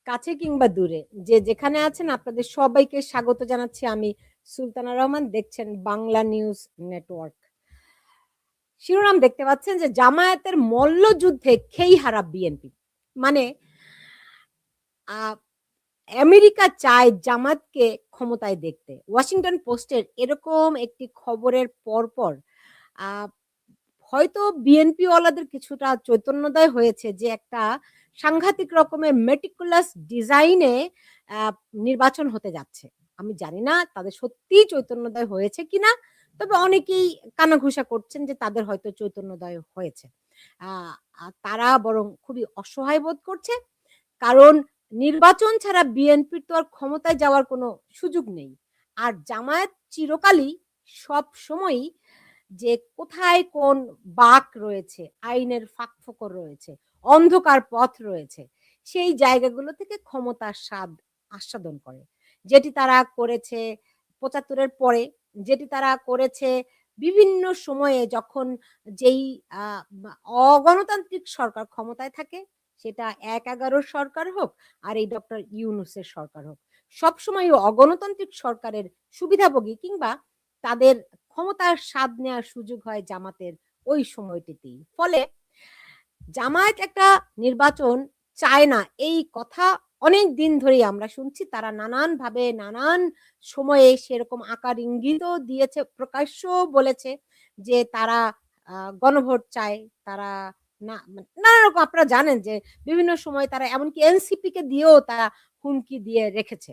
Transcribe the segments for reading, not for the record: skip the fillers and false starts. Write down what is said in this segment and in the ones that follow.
কাছে কিংবা দূরে যে যেখানে আছেন আপনাদের সবাইকে স্বাগত জানাচ্ছি। আমি সুলতানা রহমান, দেখছেন বাংলা নিউজ নেটওয়ার্ক। শিরোনাম দেখতে পাচ্ছেন যে জামায়াতের মল্লযুদ্ধে খেই হারা বিএনপি। মানে আমেরিকা চায় জামাতকে ক্ষমতায় দেখতে। ওয়াশিংটন পোস্টের এরকম একটি খবরের পরপর হয়তো বিএনপি ওয়ালাদের কিছুটা চৈতন্যোদয় হয়েছে যে একটা সাংঘাতিক রকমের মেটিকুলাস ডিজাইনে নির্বাচন হতে যাচ্ছে। আমি জানি না তাদের সত্যিই চৈতন্যোদয় হয়েছে কিনা, তবে অনেকেই কানাঘুষা করছেন যে তাদের হয়তো চৈতন্যোদয় হয়েছে। তারা বরং খুবই অসহায় বোধ করছে, কারণ নির্বাচন ছাড়া বিএনপির তো আর ক্ষমতায় যাওয়ার কোনো সুযোগ নেই। আর জামায়াত চিরকালই সব সময়ই যে কোথায় কোন বাঁক রয়েছে, আইনের ফাঁকফোকর রয়েছে, অন্ধকার পথ রয়েছে, সেই জায়গাগুলো থেকে ক্ষমতার স্বাদ আস্বাদন করে। যেটি তারা করেছে ৭৫-এর পরে, যেটি তারা করেছে বিভিন্ন সময়ে যখন যেই অগণতান্ত্রিক সরকার ক্ষমতায় থাকে, সেটা ১/১১ সরকার হোক আর এই ডক্টর ইউনূসের সরকার হোক, সবসময় অগণতান্ত্রিক সরকারের সুবিধাভোগী কিংবা তাদের ক্ষমতার স্বাদ নেওয়ার সুযোগ হয় জামাতের ওই সময়টিতেই। ফলে জামায়াত একটা নির্বাচন চায় না, এই কথা অনেক দিন ধরেই আমরা শুনছি। তারা নানানভাবে নানান সময়ে সেরকম আকার ইঙ্গিতও দিয়েছে, প্রকাশ্যও বলেছে যে তারা গণভোট চায়। তারা নানা রকম, আপনারা জানেন যে বিভিন্ন সময় তারা এমনকি এনসিপি কে দিয়েও তারা হুমকি দিয়ে রেখেছে।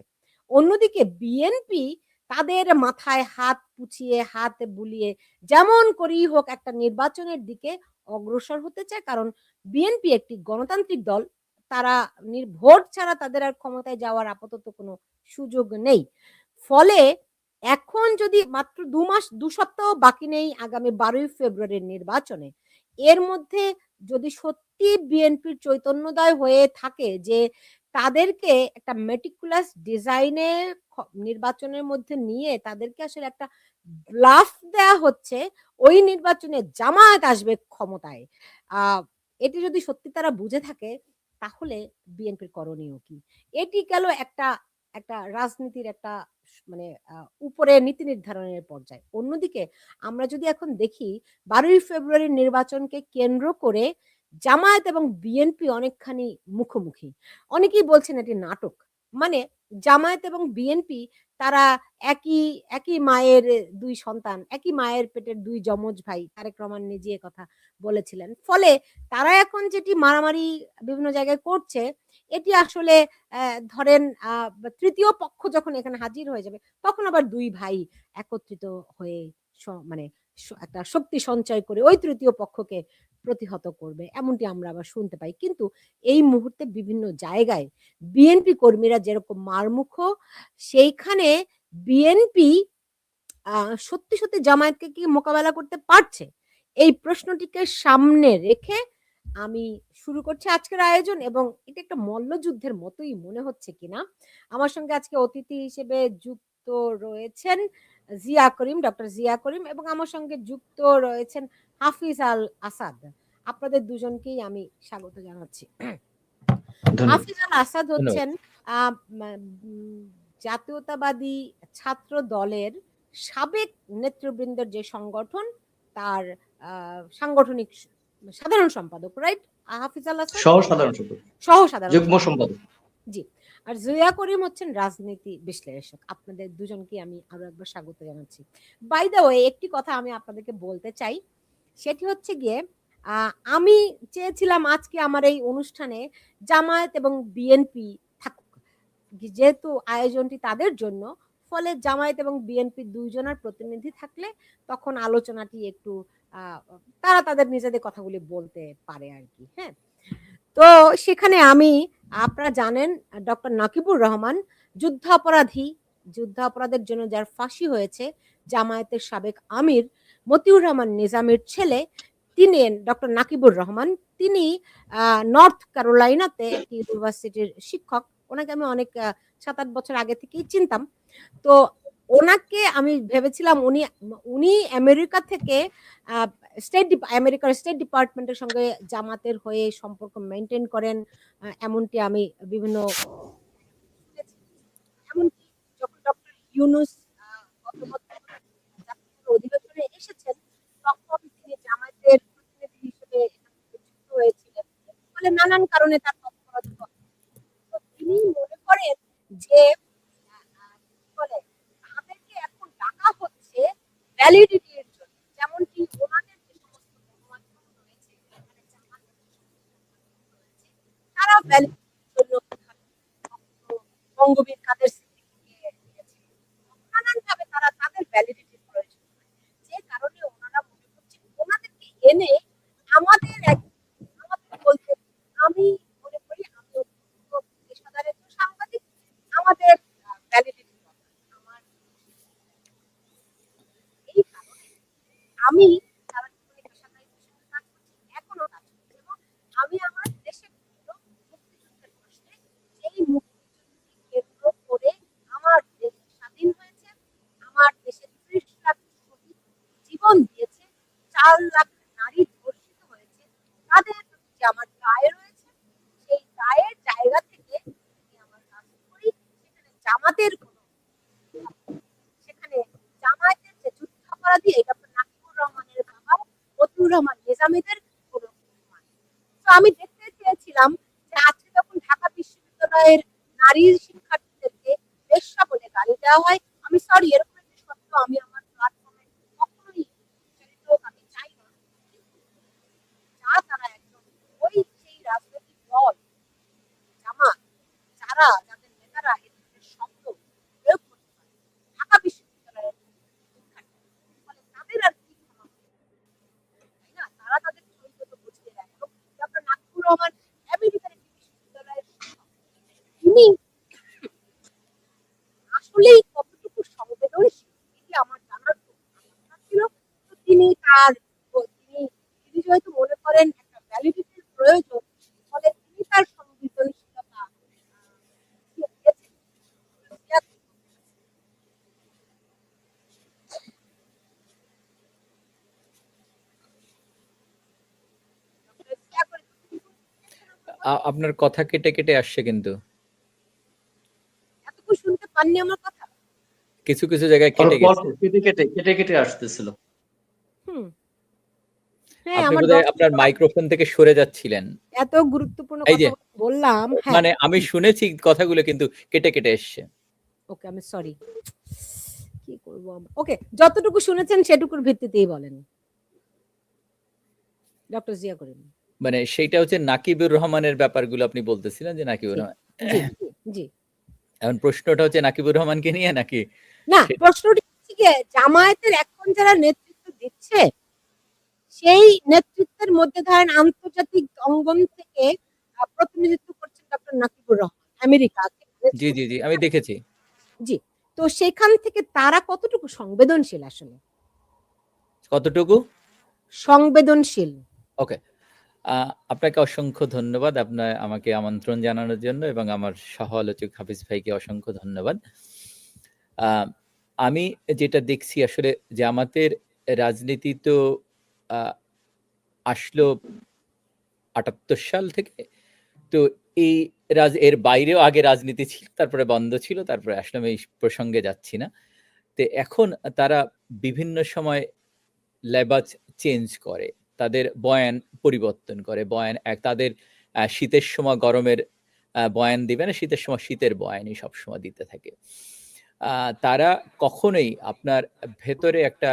অন্যদিকে বিএনপি তাদের মাথায় হাত পুছিয়ে, হাত বুলিয়ে যেমন করেই হোক একটা নির্বাচনের দিকে অগ্রসর হতে চায়। কারণ বিএনপি একটি গণতান্ত্রিক দল। তারা ভোট ছাড়া তাদের আর ক্ষমতায় যাওয়ার আপাতত কোনো সুযোগ নেই। ফলে এখন যদি মাত্র ২ মাস ২ সপ্তাহ বাকি নেই আগামী ১২ই ফেব্রুয়ারির নির্বাচনে, এর মধ্যে যদি সত্যি বিএনপির চৈতন্যোদয় হয়ে থাকে যে তাদেরকে একটা মেটিকুলাস ডিজাইনে নির্বাচনের মধ্যে নিয়ে তাদেরকে আসলে একটা ব্লাফ দেয়া হচ্ছে, ওই নির্বাচনে জামায়াত আসবে ক্ষমতায়। আ এটি যদি সত্যি তারা বুঝে থাকে, তাহলে বিএনপির করণীয় কি? এটি গেল একটা একটা রাজনীতির একটা মানে উপরে নীতি নির্ধারণের পর্যায়ে। অন্যদিকে আমরা যদি এখন দেখি ১২ই ফেব্রুয়ারির নির্বাচনকে কেন্দ্র করে জামায়াত এবং বিএনপি অনেকখানি মুখোমুখি। অনেকেই বলছেন এটি নাটক। মানে জামায়াত এবং বিএনপি তারা একই একই মায়ের ২ সন্তান, একই মায়ের পেটের ২ যমজ ভাই। তারেক রহমান নিজে এ কথা বলেছিলেন। ফলে তারা এখন যেটি মারামারি বিভিন্ন জায়গায় করছে, এটি আসলে ধরেন ৩য় পক্ষ যখন এখানে হাজির হয়ে যাবে, তখন আবার ২ ভাই একত্রিত হয়ে মানে একটা শক্তি সঞ্চয় করে ওই ৩য় পক্ষকে প্রতিহত করবে। এমনটি আমরা আবার শুনতে পাই। কিন্তু এই মুহূর্তে বিভিন্ন জায়গায় বিএনপি কর্মীরা যেরকম মারমুখো, সেইখানে বিএনপি সত্যি, সত্যি জামায়াতকে কি মোকাবেলা করতে পারছে? এই প্রশ্নটিকে সামনে রেখে আমি শুরু করছি আজকের আয়োজন, এবং এটা একটা মল্লযুদ্ধের মতোই মনে হচ্ছে কিনা। আমার সঙ্গে আজকে অতিথি হিসেবে যুক্ত রয়েছেন জিয়া করিম, ডক্টর জিয়া করিম, এবং আমার সঙ্গে যুক্ত রয়েছেন হাফিজ আল আসাদ। আপনাদের দুজনকেই আমি স্বাগত জানাচ্ছি। ধন্যবাদ। হাফিজ আল আসাদ হচ্ছেন আ মা উম জাতীয়তাবাদী ছাত্র দলের সাবেক নেতৃবৃন্দের যে সংগঠন, তার সাংগঠনিক সাধারণ সম্পাদক, রাইট? হাফিজ আল আসাদ সহ-সাধারণ সম্পাদক, সহ সাধারণ যুগ্ম সম্পাদক। সম্পাদক। জি। আর জিয়া করিম হচ্ছেন রাজনীতি বিশ্লেষক। আপনাদের দুজনকে আমি আরো একবার স্বাগত জানাচ্ছি। বাই দ্য ওয়ে, একটি কথা আমি আপনাদেরকে বলতে চাই। সেটি হচ্ছে গিয়ে আমি চেয়েছিলাম আজকে আমার এই অনুষ্ঠানে জামায়াত এবং বিএনপি থাকুক। যেহেতু আয়োজনটি তাদের জন্য, ফলে জামায়াত এবং বিএনপি ২ জনের প্রতিনিধি থাকলে তখন আলোচনাটি একটু তারা তাদের নিজেদের কথাগুলি বলতে পারে আরকি। হ্যাঁ? তো সেখানে আপনারা জানেন ডক্টর নাকিবুর রহমান যুদ্ধাপরাধের জন্য যার ফাঁসি হয়েছে, জামায়াতের সাবেক আমির মতিউর রহমান নিজামীর ছেলে, তিনি ডক্টর নাকিবুর রহমান। তিনি নর্থ ক্যারোলাইনাতে একটি ইউনিভার্সিটির শিক্ষক। ওনাকে আমি অনেক ৭-৮ বছর আগে থেকেই চিনতাম। তো ওনাকে আমি ভেবেছিলাম উনি আমেরিকা থেকে আমেরিকার স্টেট ডিপার্টমেন্টের সঙ্গে জামাতের হয়ে সম্পর্ক মেনটেন করেন, এমনটি আমি বিভিন্ন শুনেছি। এমনকি যখন ডক্টর ইউনুস গত বছর জাতিসংঘের অধিবেশনে এসেছেন, তখন তিনি জামায়াতের প্রতিনিধি হিসেবে এখানে যুক্ত হয়েছিলেন। ফলে নানান কারণে তার তৎপরতা হয়। তো তিনি মনে করেন যে কি বলে, তাদেরকে এখন ডাকা হচ্ছে ভ্যালিডিটি এর জন্য। যেমনটি ওনাদের যে সমস্ত গণমাধ্যম রয়েছে, এখানে জামাতের যে সমস্ত গণমাধ্যম রয়েছে, তারা ভ্যালিডিটির জন্য কখনো বঙ্গবীর কাদের সিদ্দিকীকে দিয়েছে। নানানভাবে তারা তাদের ভ্যালিডিটির প্রয়োজন হয়। যে কারণে ওনারা মনে করছেন ওনাদেরকে এনে আমাদের আমাদের বলতে, আমি মনে করি আমি অত্যন্ত পেশাদার একজন সাংবাদিক, আমাদের ভ্যালিডিটি দরকার। আমার এই কারণে আমি সারা জীবনে পেশাদারিত্বের সঙ্গে কাজ করছি, এখনো কাজ করছি, এবং আমি আমার দেশের জন্য মুক্তিযুদ্ধের প্রশ্নে, যেই মুক্তিযুদ্ধকে কেন্দ্র করে আমার দেশ স্বাধীন হয়েছে, আমার দেশের ৩০ লাখ শহীদ জীবন দিয়েছে, ৪ লাখ নারী ধর্ষিত হয়েছে, তাদের প্রতি যে আমার দায় রয়েছে, সেই দায়ের জায়গা থেকে আমি আমার কাজ করি। সেখানে জামাতের কোনো, সেখানে জামায়াতের যে যুদ্ধাপরাধী এই ডক্টর নাকিবুর রহমানের বাবা মতিউর রহমান নিজামীদের কোনো কিছু নয়। তো আমি দেখতে চেয়েছিলাম যে আজকে যখন ঢাকা বিশ্ববিদ্যালয়ের নারী শিক্ষার্থীদেরকে বেশ্যা বলে গালি দেওয়া হয়, আমি সরি, এরকম একটি সত্য আমি আমার প্ল্যাটফর্মে কখনোই উচ্চারিত হোক, আমি চাই না। কিন্তু যা তারা একজন ওই সেই রাজনৈতিক দল জামাত, যারা যাদের নেতারা এ ধরনের শব্দ প্রয়োগ করতে পারে ঢাকা বিশ্ববিদ্যালয়ের শিক্ষার্থী, ফলে তাদের আর কি ক্ষমা হবে, তাই না? তারা তাদের চরিত্র তো বুঝিয়ে দেয়। এবং ডক্টর নাকিবুর রহমান আমেরিকার একটি বিশ্ববিদ্যালয়ের শিক্ষক, তিনি আসলেই কতটুকু সংবেদনশীল এটি আমার জানার খুব আকাঙ্ক্ষা ছিল। তো তিনি তার তিনি তিনি যেহেতু মনে করেন একটা ভ্যালিডিটির প্রয়োজন, ফলে তিনি তার সংবেদনশীলতা দিয়ে দিয়েছেন। জিয়া কি বলতে চাচ্ছেন? ডক্টর জিয়া করে যতটুকু শুনেছেন আমার কথা, আপনার কথা কেটে কেটে আসছে, কিন্তু এতটুকু শুনতে পাননি আমার কথা? কিছু কিছু জায়গায় কেটে গেছে। কেটে কেটে আসতেছিল। হুম, হ্যাঁ, আপনি আমার বোধহয় ১০ আপনার মিনিট মাইক্রোফোন থেকে সরে যাচ্ছিলেন। এত গুরুত্বপূর্ণ এই যে, কথা বললাম। হ্যাঁ, মানে আমি শুনেছি কথাগুলো, কিন্তু কেটে কেটে এসছে। ওকে, আমি সরি। কি করব আমরা? ওকে, যতটুকু শুনেছেন সেটুকুর ভিত্তিতেই বলেন। ডক্টর জিয়া করিম। মানে সেইটা হচ্ছে নাকিবুর রহমানের ব্যাপারগুলো আপনি বলতেছিলেন, যে নাকিবুর জি, রহমান। জি, জি, জি। এখন প্রশ্নটা হচ্ছে নাকিবুর রহমানকে নিয়ে নাকি? না, প্রশ্নটি হচ্ছে গিয়ে জামায়াতের এখন যারা নেতৃত্ব দিচ্ছে, সেই নেতৃত্বের মধ্যে ধরেন আন্তর্জাতিক অঙ্গন থেকে প্রতিনিধিত্ব করছেন ডক্টর নাকিবুর রহমান আমেরিকা থেকে। জি, জি, জি, আমি দেখেছি। জি। তো সেখান থেকে তারা কতটুকু সংবেদনশীল আসলে? কতটুকু? সংবেদনশীল। ওকে। আপনাকে অসংখ্য ধন্যবাদ আপনার আমাকে আমন্ত্রণ জানানোর জন্য, এবং আমার সহ আলোচক হাফিজ ভাইকে অসংখ্য ধন্যবাদ। আ আমি যেটা দেখছি আসলে জামাতের রাজনীতি তো আ আসলো ৭৮ সাল থেকে। তো এই এর বাইরেও আগে রাজনীতি ছিল, তারপরে বন্ধ ছিল, তারপরে আসলে আমি এই প্রসঙ্গে যাচ্ছি না। তো এখন তারা বিভিন্ন সময় লেবাজ চেঞ্জ করে। তাদের বয়ান পরিবর্তন করে। তাদের শীতের সময় গরমের বয়ান দিবে না, শীতের সময় শীতের বয়ানই সবসময় দিতে থাকে। আ তারা কখনোই আপনার ভেতরে একটা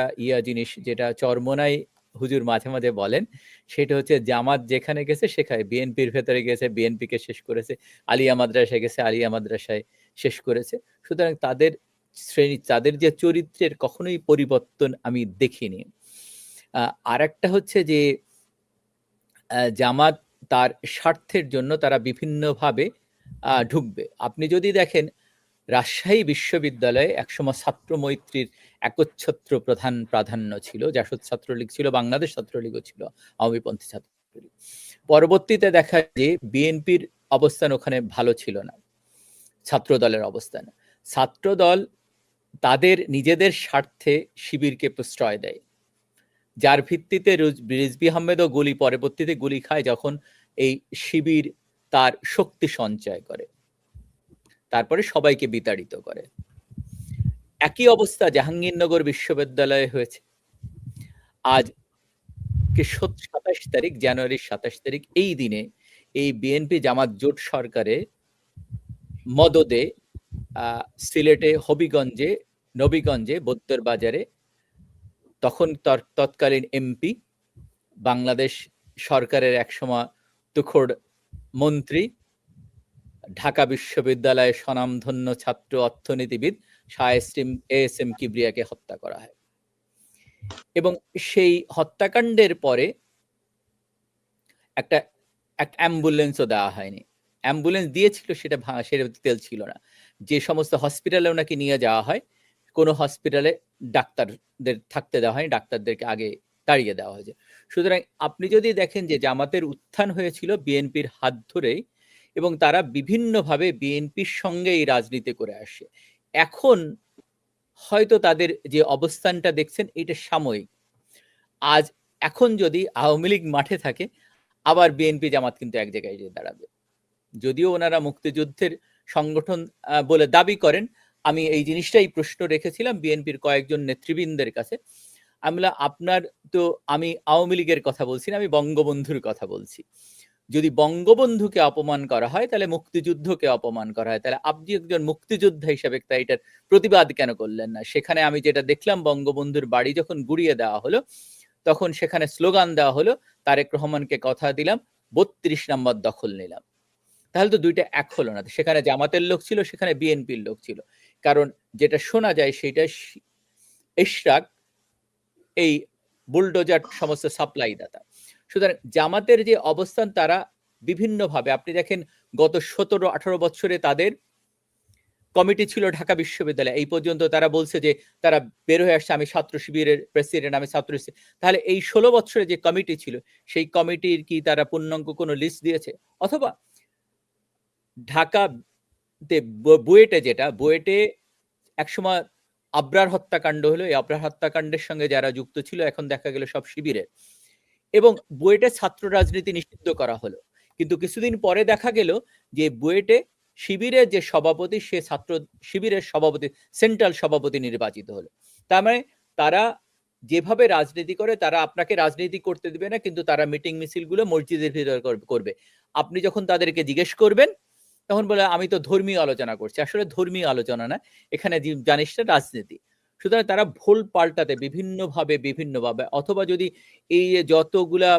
জিনিস, যেটা চরমোনাই হুজুর মাঝে, মাঝে বলেন, সেটা হচ্ছে জামাত যেখানে গেছে সেখানে, বিএনপির ভেতরে গেছে, বিএনপিকে শেষ করেছে। আলিয়া মাদ্রাসায় গেছে, আলিয়া মাদ্রাসায় শেষ করেছে। সুতরাং তাদের তাদের যে চরিত্রের কখনোই পরিবর্তন আমি দেখিনি। আ আরেকটা হচ্ছে যে জামাত তার স্বার্থের জন্য তারা বিভিন্নভাবে ঢুকবে। আপনি যদি দেখেন, রাজশাহী বিশ্ববিদ্যালয়ে একসময় ছাত্র মৈত্রীর একচ্ছত্র প্রাধান্য ছিল। জাসদ ছাত্রলীগ ছিল, বাংলাদেশ ছাত্রলীগও ছিল, আওয়ামীপন্থী ছাত্রলীগ। পরবর্তীতে দেখা যায় যে বিএনপির অবস্থান ওখানে ভালো ছিল না, ছাত্রদলের অবস্থান। ছাত্রদল তাদের নিজেদের স্বার্থে শিবিরকে প্রশ্রয় দেয়, যার ভিত্তিতে রিজভী আহমেদও পরবর্তীতে গুলি খায় যখন এই শিবির তার শক্তি সঞ্চয় করে, তারপরে সবাইকে বিতাড়িত করে। একই অবস্থা জাহাঙ্গীরনগর বিশ্ববিদ্যালয়ে হয়েছে। আজ 27 তারিখ, জানুয়ারির 27 তারিখ, এই দিনে এই বিএনপি জামাত জোট সরকারে মদদে সিলেটে হবিগঞ্জে, নবীগঞ্জে, বত্তর বাজারে তখন তৎকালীন এমপি, বাংলাদেশ সরকারের একসময় তুখোড় মন্ত্রী, ঢাকা বিশ্ববিদ্যালয়ের স্বনামধন্য ছাত্র অর্থনীতিবিদ এএসএম কিবরিয়াকে হত্যা করা হয়। এবং সেই হত্যাকাণ্ডের পরে একটা অ্যাম্বুলেন্সও দেওয়া হয়নি। অ্যাম্বুলেন্স দিয়েছিল, সেটা তেল ছিল না। যে সমস্ত হসপিটালে ওনাকে নিয়ে যাওয়া হয়, কোনো হসপিটালে ডাক্তারদের থাকতে দেওয়া হয়নি, ডাক্তারদেরকে আগে তাড়িয়ে দেওয়া হয়েছে। সুতরাং আপনি যদি দেখেন যে জামাতের উত্থান হয়েছিল বিএনপির হাত ধরেই, এবং তারা বিভিন্নভাবে বিএনপির সঙ্গে এই রাজনীতি করে আসে। এখন হয়তো তাদের যে অবস্থানটা দেখছেন এটা সাময়িক। আজ এখন যদি আওয়ামী লীগ মাঠে থাকে, আবার বিএনপি জামাত কিন্তু এক জায়গায় গিয়ে দাঁড়াবে। যদিও ওনারা মুক্তিযুদ্ধের সংগঠন বলে দাবি করেন, আমি এই জিনিসটাই প্রশ্ন রেখেছিলাম বিএনপির কয়েকজন নেতৃবৃন্দের কাছে। আমি আওয়ামী লীগের কথা বলছি না, আমি বঙ্গবন্ধুর কথা বলছি। যদি বঙ্গবন্ধুকে অপমান করা হয়, তাহলে মুক্তিযুদ্ধকে অপমান করা হয়। তাহলে আপনি একজন মুক্তিযোদ্ধা হিসাবে এটার প্রতিবাদ কেন করলেন না? সেখানে আমি যেটা দেখলাম, বঙ্গবন্ধুর বাড়ি যখন গুড়িয়ে দেওয়া হলো, তখন সেখানে স্লোগান দেওয়া হলো, তারেক রহমানকে কথা দিলাম, 32 নম্বর দখল নিলাম। তাহলে তো দুইটা এক হলো না। সেখানে জামাতের লোক ছিল, সেখানে বিএনপির লোক ছিল। কারণ যেটা শোনা যায় সেটা ইশরাক এই বুলডোজার সমস্ত সাপ্লাই দাতা। সুতরাং জামাতের যে অবস্থান, তারা বিভিন্নভাবে, আপনি দেখেন গত 17-18 বছরে তাদের কমিটি ছিল ঢাকা বিশ্ববিদ্যালয়ে। এই পর্যন্ত তারা বলছে যে তারা বের হয়ে আসছে, আমি ছাত্র শিবিরের প্রেসিডেন্ট, আমি ছাত্র। তাহলে এই 16 বছরে যে কমিটি ছিল, সেই কমিটির কি তারা পূর্ণাঙ্গ কোনো লিস্ট দিয়েছে? অথবা ঢাকাতে বুয়েটে একসময় আবরার হত্যাকাণ্ড হলো, এই আবরার হত্যাকাণ্ডের সঙ্গে যারা যুক্ত ছিল এখন দেখা গেল সব শিবিরের, এবং বুয়েটে ছাত্র রাজনীতি নিষিদ্ধ করা হলো। কিন্তু কিছুদিন পরে দেখা গেল যে বুয়েটে শিবিরের যে সভাপতি, সে ছাত্র শিবিরের সভাপতি, সেন্ট্রাল সভাপতি নির্বাচিত হলো। তার মানে তারা যেভাবে রাজনীতি করে, তারা আপনাকে রাজনীতি করতে দিবে না, কিন্তু তারা মিটিং মিছিলগুলো মসজিদের ভিতরে করবে। আপনি যখন তাদেরকে জিজ্ঞেস করবেন, তখন বলে আমি তো ধর্মীয় আলোচনা করছি। আসলে ধর্মীয় আলোচনা না, এখানে জানিস না রাজনীতি। সুতরাং তারা ভুল পাল্টাতে বিভিন্নভাবে, অথবা যদি এই যতগুলা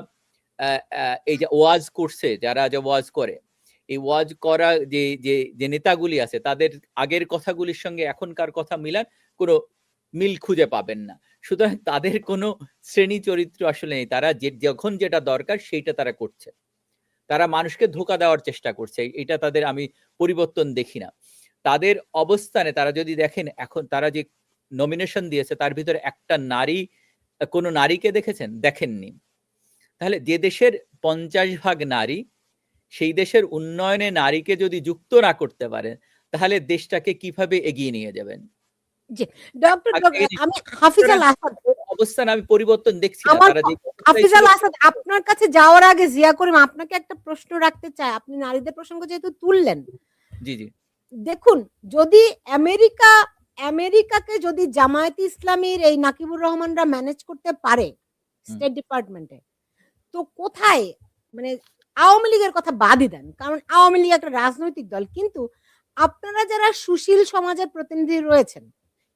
এই যে ওয়াজ করছে, যারা যে ওয়াজ করে, এই ওয়াজ করা যে নেতাগুলি আছে, তাদের আগের কথাগুলির সঙ্গে এখনকার কথা মিলান, কোনো মিল খুঁজে পাবেন না। সুতরাং তাদের কোনো শ্রেণী চরিত্র আসলে নেই। তারা যখন যেটা দরকার সেইটা তারা করছে। তারা মানুষকে ধোঁকা দেওয়ার চেষ্টা করছে, এটা তাদের আমি পরিবর্তন দেখি না। তাদের অবস্থানে তারা যদি দেখেন, এখন তারা যে নমিনেশন দিয়েছে, তার ভিতরে একটা নারী, কোনো নারীকে দেখেছেন? দেখেননি। তাহলে যে দেশের 50% নারী, সেই দেশের উন্নয়নে নারীকে যদি যুক্ত না করতে পারেন, তাহলে দেশটাকে কিভাবে এগিয়ে নিয়ে যাবেন? জি, ডক্টর আমি হাফিজাল আসাদ অবস্থান আমি পরিবর্তন দেখছি না। তারা যে হাফিজাল আসাদ, আপনার কাছে যাওয়ার আগে জিয়া করিম আপনাকে একটা প্রশ্ন রাখতে চাই। আপনি নারীদের প্রসঙ্গ যেহেতু তুললেন, জি দেখুন, যদি আমেরিকাকে যদি জামায়াতে ইসলামীর এই নাকিবুর রহমানরা ম্যানেজ করতে পারে স্টেট ডিপার্টমেন্টে, তো কোথায়, মানে আওয়ামী লীগের কথা বাদই দেন, কারণ আওয়ামী লীগ একটা রাজনৈতিক দল, কিন্তু আপনারা যারা সুশীল সমাজের প্রতিনিধি রয়েছেন,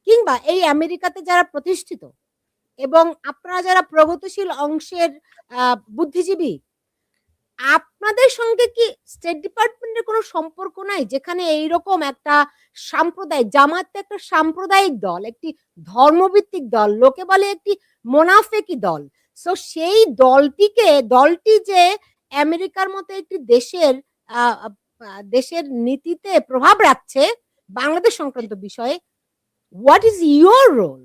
কিংবা এই আমেরিকাতে যারা প্রতিষ্ঠিত, এবং আপনারা যারা প্রগতিশীল অংশের বুদ্ধিজীবী, আপনাদের সঙ্গে কি স্টেট ডিপার্টমেন্টের কোনো সম্পর্ক নাই, যেখানে এইরকম একটা সাম্প্রদায়িক, জামাত একটা সাম্প্রদায়িক দল, একটি ধর্মভিত্তিক দল, লোকে বলে একটি মোনাফেকি দল। সো সেই দলটি যে আমেরিকার মতো একটি দেশের নীতিতে প্রভাব রাখছে বাংলাদেশ সংক্রান্ত বিষয়ে, হোয়াট ইজ ইউর রোল?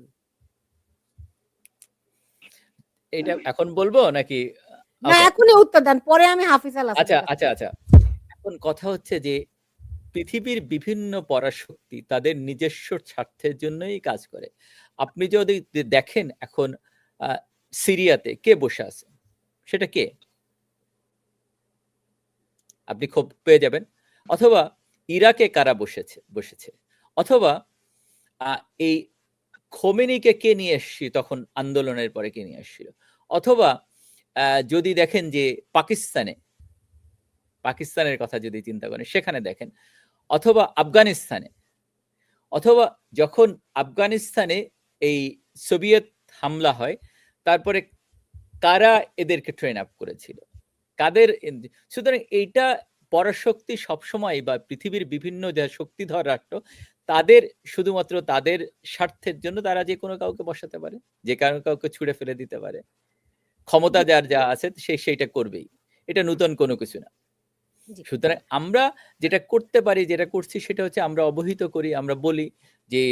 এটা এখন বলবো নাকি? না, এখনই উত্তর দেন, পরে আমি হাফিজাল আসাদ। আচ্ছা। এখন কথা হচ্ছে যে পৃথিবীর বিভিন্ন পরাশক্তি তাদের নিজস্ব স্বার্থের জন্যই কাজ করে। আপনি যদি দেখেন এখন সিরিয়াতে কে বসে আছে, সেটা কে? আপনি খুব পেয়ে যাবেন। অথবা ইরাকে কারা বসেছে, অথবা এই খোমেনিকে কে নিয়ে এসছি তখন আন্দোলনের পরে কে নিয়ে এসেছিল, অথবা যদি দেখেন যে পাকিস্তানের কথা যদি চিন্তা করেন সেখানে দেখেন, অথবা আফগানিস্তানে, অথবা যখন আফগানিস্তানে এই সোভিয়েত হামলা হয় তারপরে কারা এদেরকে ট্রেন আপ করেছিল, কাদের। সুতরাং এইটা পরাশক্তি সবসময় বা পৃথিবীর বিভিন্ন যে শক্তিধর রাষ্ট্র তাদের শুধুমাত্র তাদের স্বার্থের জন্য তারা যে কোনো কাউকে বসাতে পারে, যে কাউকে ছুঁড়ে ফেলে দিতে পারে। ক্ষমতা যার যা আছে সেইটা করবেই, এটা নতুন কোনো কিছু না। সুতরাং আমরা যেটা করতে পারি, যেটা করছি সেটা হচ্ছে আমরা অবহিত করি, আমরা বলি যে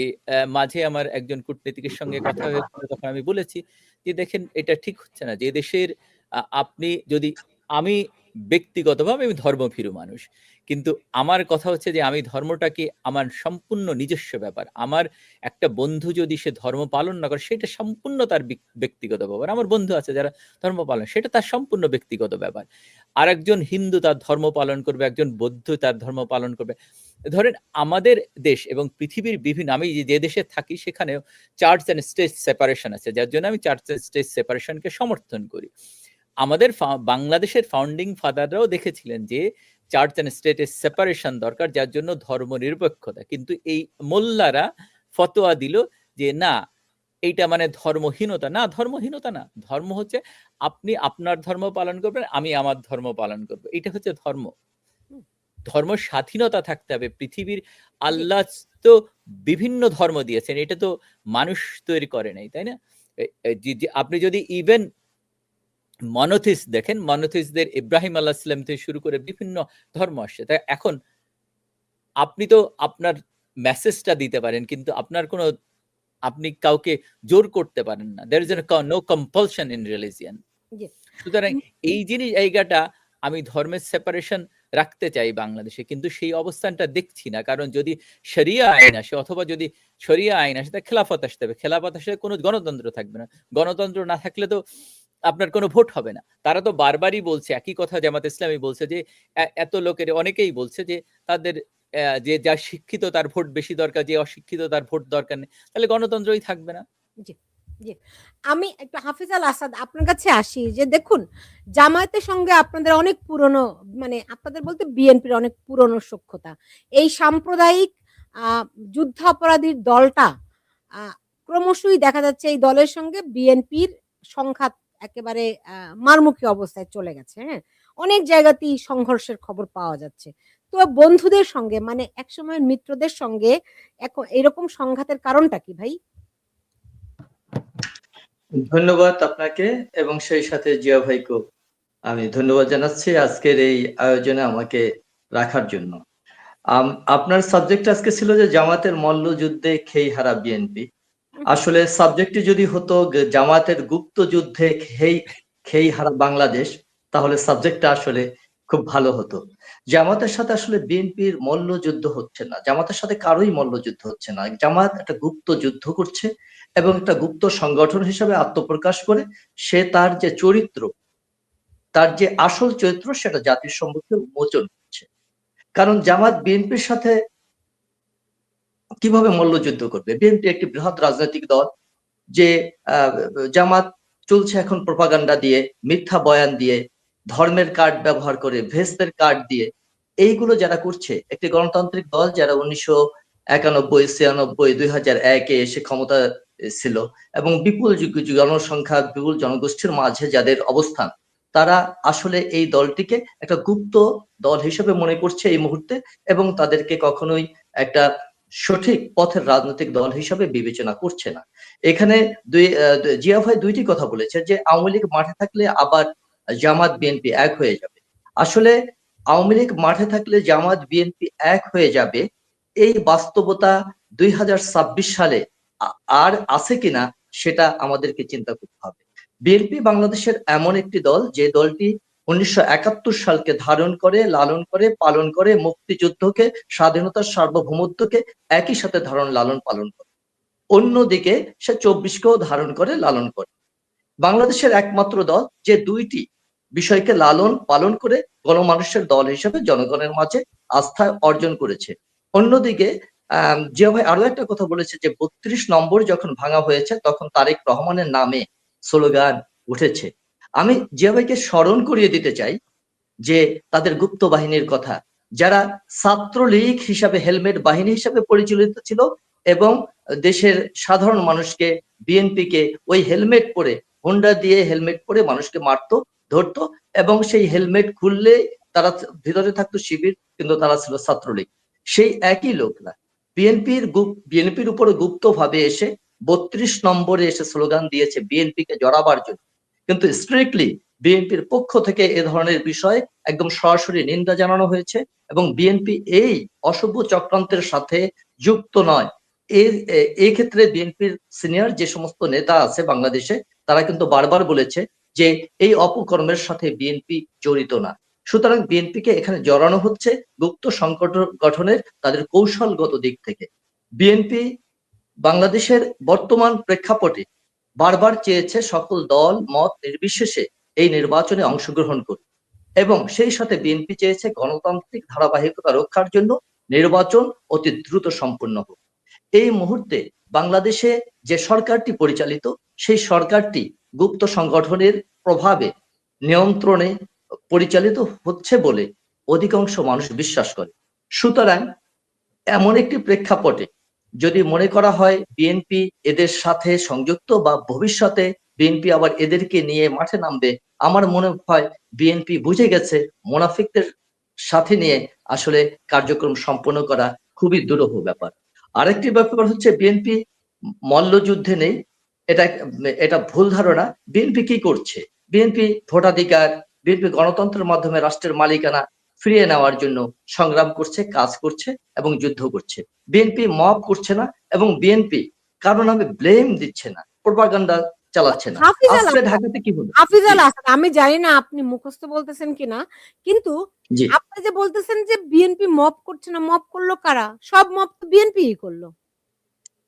মাঝে আমার একজন কূটনীতিকের সঙ্গে কথা হয়েছিল, তখন আমি বলেছি যে দেখেন এটা ঠিক হচ্ছে না, যে দেশের আপনি যদি, আমি ব্যক্তিগতভাবে আমি ধর্মভীরু মানুষ, কিন্তু আমার কথা হচ্ছে যে আমি ধর্মটাকে আমার সম্পূর্ণ নিজস্ব ব্যাপার। আমার একটা বন্ধু যদি সে ধর্ম পালন না করে সেটা সম্পূর্ণ তার ব্যক্তিগত ব্যাপার। আমার বন্ধু আছে যারা ধর্ম পালন, সেটা তার সম্পূর্ণ ব্যক্তিগত ব্যাপার। আর একজন হিন্দু তার ধর্ম পালন করবে, একজন বৌদ্ধ তার ধর্ম পালন করবে। ধরেন আমাদের দেশ এবং পৃথিবীর বিভিন্ন, আমি যে দেশে থাকি সেখানেও চার্চ অ্যান্ড স্টেট সেপারেশন আছে, যার জন্য আমি চার্চ অ্যান্ড স্টেট সেপারেশনকে সমর্থন করি। আমাদের বাংলাদেশের ফাউন্ডিং ফাদাররাও দেখেছিলেন যে চার্চ অ্যান্ড স্টেটের সেপারেশন দরকার, যার জন্য ধর্ম নিরপেক্ষতা। কিন্তু এই মোল্লারা ফতোয়া দিল যে না, এইটা মানে ধর্মহীনতা। না, ধর্মহীনতা না, ধর্ম হচ্ছে আপনি আপনার ধর্ম পালন করবেন, আমি আমার ধর্ম পালন করবো, এটা হচ্ছে ধর্ম। ধর্ম স্বাধীনতা থাকতে হবে। পৃথিবীর আল্লাহ তো বিভিন্ন ধর্ম দিয়েছেন, এটা তো মানুষ তৈরি করে নাই, তাই না? আপনি যদি ইভেন মনোথিস্ট দেখেন, মনোথিস্টদের ইব্রাহিম আলাইহিস সালাম থেকে শুরু করে বিভিন্ন ধর্ম আসছে। তাই এখন আপনি তো আপনার মেসেজটা দিতে পারেন, কিন্তু আপনার কোনো, আপনি কাউকে জোর করতে পারেন না। there is no compulsion in religion. সুতরাং এই জায়গাটা আমি ধর্মের সেপারেশন রাখতে চাই বাংলাদেশে, কিন্তু সেই অবস্থানটা দেখছি না। কারণ যদি শরিয়া আইন আসে, অথবা যদি শরিয়া আইন আসে, তা খেলাফত আসতে হবে। খেলাফত আসলে কোনো গণতন্ত্র থাকবে না। গণতন্ত্র না থাকলে তো আপনার কোনো ভোট হবে না। তারা তো বারবারই বলছে একই কথা, জামাত ইসলামী বলছে যে এত লোকের অনেকেই বলছে যে তাদের যে যা শিক্ষিত তার ভোট বেশি দরকার, যে অশিক্ষিত তার ভোট দরকার নেই, তাহলে গণতন্ত্রই থাকবে না। জি, জি। আমি একটু হাফিজ আল আসাদ আপনার কাছে আসি, যে দেখুন জামায়াতের সঙ্গে আপনাদের অনেক পুরনো, মানে আপনাদের বলতে বিএনপির অনেক পুরনো সখ্যতা। এই সাম্প্রদায়িক যুদ্ধাপরাধীর দলটা ক্রমশই দেখা যাচ্ছে এই দলের সঙ্গে বিএনপির সংঘাত একেবারে মারমুখী অবস্থায় চলে গেছে। হ্যাঁ, অনেক জায়গাতেই সংঘর্ষের খবর পাওয়া যাচ্ছে। তো বন্ধুদের সঙ্গে, মানে একসময়ের মিত্রদের সঙ্গে এরকম সংঘাতের কারণটা কি ভাই? ধন্যবাদ আপনাকে এবং সেই সাথে জিয়া ভাইকেও আমি ধন্যবাদ জানাচ্ছি আজকের এই আয়োজনে আমাকে রাখার জন্য। আপনার সাবজেক্ট আজকে ছিল যে জামাতের মল্লযুদ্ধে খেই হারা বিএনপি। আসলে সাবজেক্টটি যদি হতো জামাতের গুপ্ত যুদ্ধে খেই হারা বাংলাদেশ, তাহলে সাবজেক্টটা আসলে খুব ভালো হতো। জামাতের সাথে আসলে বিএনপির মল্লযুদ্ধ হচ্ছে না, জামাতের সাথে কারোই মল্লযুদ্ধ হচ্ছে না। জামাত একটা গুপ্ত যুদ্ধ করছে এবং একটা গুপ্ত সংগঠন হিসেবে আত্মপ্রকাশ করে সে তার যে চরিত্র, তার যে আসল চরিত্র, সেটা জাতির সম্মুখে উন্মোচন করছে। কারণ জামাত বিএনপির সাথে কিভাবে মল্লযুদ্ধ করবে? বিএনপি একটি বৃহৎ রাজনৈতিক দল, যে জামাত চলছে এখন প্রপাগান্ডা দিয়ে, মিথ্যা বয়ান দিয়ে, ধর্মের কার্ড ব্যবহার করে, ভেস্তের কার্ড দিয়ে, এইগুলো যারা করছে, একটি গণতান্ত্রিক দল যারা 1991, 96, 2001-এ এসে ক্ষমতা ছিল এবং বিপুল জনসংখ্যা, বিপুল জনগোষ্ঠীর মাঝে যাদের অবস্থান, তারা আসলে এই দলটিকে একটা গুপ্ত দল হিসেবে মনে করছে এই মুহূর্তে, এবং তাদেরকে কখনোই একটা সঠিক পথের রাজনৈতিক দল হিসাবে বিবেচনা করছে না। এখানে জিয়া ভাই দুইটি কথা বলেছে, যে আওয়ামী লীগ মাঠে থাকলে আবার জামাত বিএনপি এক হয়ে যাবে। আসলে আওয়ামী লীগ মাঠে থাকলে জামাত বিএনপি এক হয়ে যাবে, এই বাস্তবতা 2026 সালে আর আছে কিনা সেটা আমাদেরকে চিন্তা করতে হবে। বিএনপি বাংলাদেশের এমন একটি দল, যে দলটি 1971 সালকে ধারণ করে, লালন করে, পালন করে, মুক্তিযুদ্ধকে, স্বাধীনতার সার্বভৌমত্বকে একই সাথে ধারণ, লালন, পালন করে। অন্যদিকে সে 24কেও ধারণ করে, লালন করে। বাংলাদেশের একমাত্র দল যে দুইটি বিষয়কে লালন পালন করে গণমানুষের দল হিসেবে জনগণের মাঝে আস্থা অর্জন করেছে। অন্যদিকে জিয়া ভাই আরো একটা কথা বলেছে যে 32 নম্বর যখন ভাঙা হয়েছে তখন তারেক রহমানের নামে স্লোগান উঠেছে। আমি জিয়া ভাইকে স্মরণ করিয়ে দিতে চাই যে তাদের গুপ্ত বাহিনীর কথা, যারা ছাত্রলীগ হিসাবে, হেলমেট বাহিনী হিসাবে পরিচালিত ছিল এবং দেশের সাধারণ মানুষকে, বিএনপিকে ওই হেলমেট পরে, হোন্ডা দিয়ে হেলমেট পরে মানুষকে মারতো, ধরতো, এবং সেই হেলমেট খুললে তারা ভিতরে থাকতো শিবির, কিন্তু তারা ছিল ছাত্রলীগ। সেই একই লোকরা বিএনপির উপরে গুপ্ত ভাবে এসে 32 নম্বরে এসে স্লোগান দিয়েছে বিএনপিকে জড়াবার জন্য, কিন্তু স্ট্রিক্টলি বিএনপির পক্ষ থেকে এ ধরনের বিষয়ে একদম সরাসরি নিন্দা জানানো হয়েছে এবং বিএনপি এই অসভ্য চক্রান্তের সাথে যুক্ত নয়। এই ক্ষেত্রে বিএনপির সিনিয়র যে সমস্ত নেতা আছে বাংলাদেশে, তারা কিন্তু বারবার বলেছে যে এই অপকর্মের সাথে বিএনপি জড়িত না। সুতরাং বিএনপিকে এখানে জড়ানো হচ্ছে গুপ্ত সংগঠন গঠনের তাদের কৌশলগত দিক থেকে। বিএনপি বাংলাদেশের বর্তমান প্রেক্ষাপটে বারবার চেয়েছে সকল দল মত নির্বিশেষে এই নির্বাচনে অংশগ্রহণ করুক, এবং সেই সাথে বিএনপি চেয়েছে গণতান্ত্রিক ধারাবাহিকতা রক্ষার জন্য নির্বাচন অতি দ্রুত সম্পন্ন হোক। এই মুহূর্তে বাংলাদেশে যে সরকারটি পরিচালিত, সেই সরকারটি গুপ্ত সংগঠনের প্রভাবে, নিয়ন্ত্রণে পরিচালিত হচ্ছে বলে অধিকাংশ মানুষ বিশ্বাস করে। সুতরাং এমন একটি প্রেক্ষাপটে যদি মনে করা হয় বিএনপি এদের সাথে সংযুক্ত বা ভবিষ্যতে বিএনপি আবার এদেরকে নিয়ে মাঠে নামবে, আমার মনে হয় বিএনপি বুঝে গেছে মুনাফিকদের সাথে নিয়ে আসলে কার্যক্রম সম্পন্ন করা খুবই দুরূহ ব্যাপার। আরেকটি ব্যাপার হচ্ছে বিএনপি মল্লযুদ্ধে নেই, এটা ভুল ধারণা। বিএনপি কি করছে? বিএনপি ভোটাধিকার, বিএনপি গণতন্ত্রের মাধ্যমে রাষ্ট্রের মালিকানা ফিরিয়ে নেওয়ার জন্য সংগ্রাম করছে, কাজ করছে এবং যুদ্ধ করছে। বিএনপি মব করছে না এবং বিএনপি কারণ আমি ব্লেম দিচ্ছে না, প্রোপাগান্ডা চালাচ্ছে না। আজকে ঢাকাতে কি হলো? হাফিজাল হাসান, আমি জানি না আপনি মুখস্থ বলতেছেন কিনা, কিন্তু আপনি যে বলতেছেন যে বিএনপি মব করছে না, মব করলো কারা? সব মব তো বিএনপি করলো।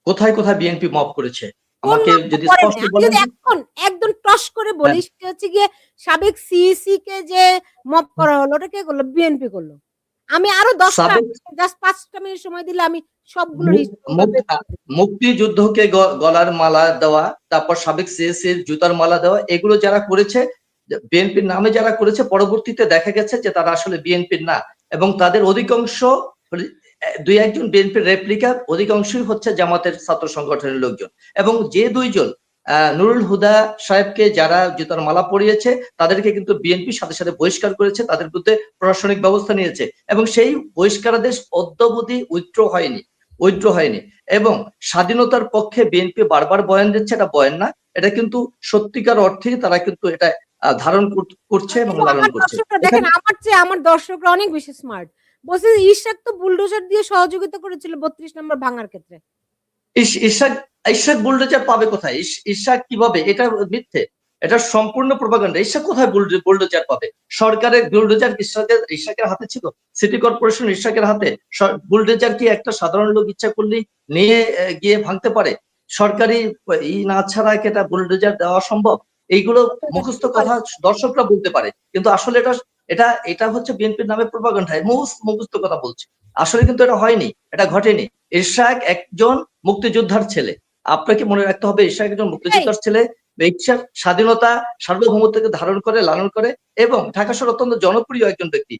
কোথায় কোথায় বিএনপি মব করেছে আমাকে যদি স্পষ্ট বলেন। একদম টস করে বলি, সেটা হচ্ছে গিয়ে সাবেক সিইসি কে যে মব করা হলো, ওটা কে করলো? বিএনপি করলো। আমি আরো 10টা, জাস্ট 5টা মিনিট সময় দিলে আমি সবগুলো মুক্তিযুদ্ধকে গলার মালা দেওয়া, তারপর সাবেক সিএসির জুতার মালা দেওয়া, এগুলো যারা করেছে, বিএনপির নামে যারা করেছে, পরবর্তীতে দেখা গেছে যে তারা আসলে বিএনপির না, এবং তাদের অধিকাংশ, দুই একজন বিএনপির রেপ্লিকা, অধিকাংশই হচ্ছে জামাতের ছাত্র সংগঠনের লোকজন। এবং যে দুইজন নুরুল হুদা সাহেবকে যারা জুতার মালা পরিয়েছে, তাদেরকে কিন্তু বিএনপি সাথে সাথে বহিষ্কার করেছে, তাদের বিরুদ্ধে প্রশাসনিক ব্যবস্থা নিয়েছে, এবং সেই বহিষ্কারাদেশ অদ্যাবধি উইথড্র হয়নি। এবং স্বাধীনতার পক্ষে বিএনপি বারবার বয়ান দিচ্ছে, এটা বয়ান না, এটা কিন্তু সত্যিকার অর্থে তারা কিন্তু এটা ধারণ করছে এবং লালন করছে। দেখেন, আমার দর্শকরা অনেক বেশি স্মার্ট। বলছে ইশাক তো বুলডোজার দিয়ে সহযোগিতা করেছিল 32 নম্বর ভাঙার ক্ষেত্রে। ইশাক বুলডোজার পাবে কোথায়? ইশাক কিভাবে? এটা মিথ্যে, এটা সম্পূর্ণ প্রোপাগান্ডা। ইশাক কোথায় বুলডোজার পাবে? সরকারের বুলডোজার ইশাকের হাতে ছিল, সিটি কর্পোরেশন ইশাকের হাতে। বুলডোজার কি একটা সাধারণ লোক ইচ্ছা করলেই নিয়ে গিয়ে ভাঙতে পারে? সরকারি না ছাড়া কি এটা বুলডোজার দেওয়া সম্ভব? এইগুলো মুখস্থ কথা দর্শকরা বলতে পারে, কিন্তু আসলে এটা হচ্ছে বিএনপির নামে প্রোপাগান্ডা, মুখস্থ কথা বলছে। আসলে কিন্তু এটা হয়নি, এটা ঘটেনি। ইশাক একজন মুক্তিযোদ্ধার ছেলে, আপনাকে মনে রাখতে হবে, ইশাক একজন মুক্তিযোদ্ধার ছেলে। ইশাক স্বাধীনতা, সার্বভৌমত্বকে ধারণ করে, লালন করে, এবং ঢাকা শহর অত্যন্ত জনপ্রিয় একজন ব্যক্তি।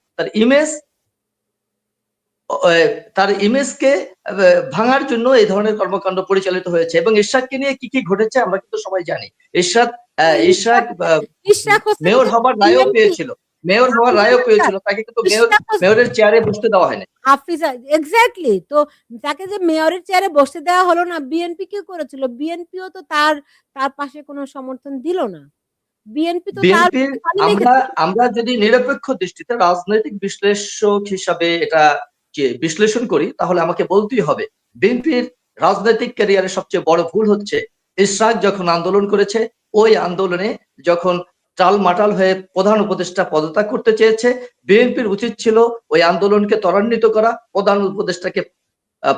তার ইমেজকে ভাঙার জন্য এই ধরনের কর্মকাণ্ড পরিচালিত হয়েছে। এবং ইশাককে নিয়ে কি কি ঘটেছে আমরা কিন্তু সবাই জানি। ইশাক মেয়র হবার রায়ও পেয়েছিল, তাকে কিন্তু মেয়রের চেয়ারে বসতে দেওয়া হয়নি। হাফিজা, এক্স্যাক্টলি। তো তাকে যে মেয়রের চেয়ারে বসতে দেওয়া হলো না, বিএনপি কি করেছিল? বিএনপিও তো তার পাশে কোনো সমর্থন দিল না। বিএনপি তো আমরা যদি নিরপেক্ষ দৃষ্টিতে রাজনৈতিক বিশ্লেষক হিসাবে এটা বিশ্লেষণ করি, তাহলে আমাকে বলতেই হবে বিএনপির রাজনৈতিক ক্যারিয়ারের সবচেয়ে বড় ভুল হচ্ছে ইশরাক যখন আন্দোলন করেছে, ওই আন্দোলনে যখন টালমাটাল হয়ে প্রধান উপদেষ্টা পদত্যাগ করতে চেয়েছে। বিএনপির উচিত ছিল ওই আন্দোলনকে ত্বরান্বিত করা, প্রধান উপদেষ্টাকে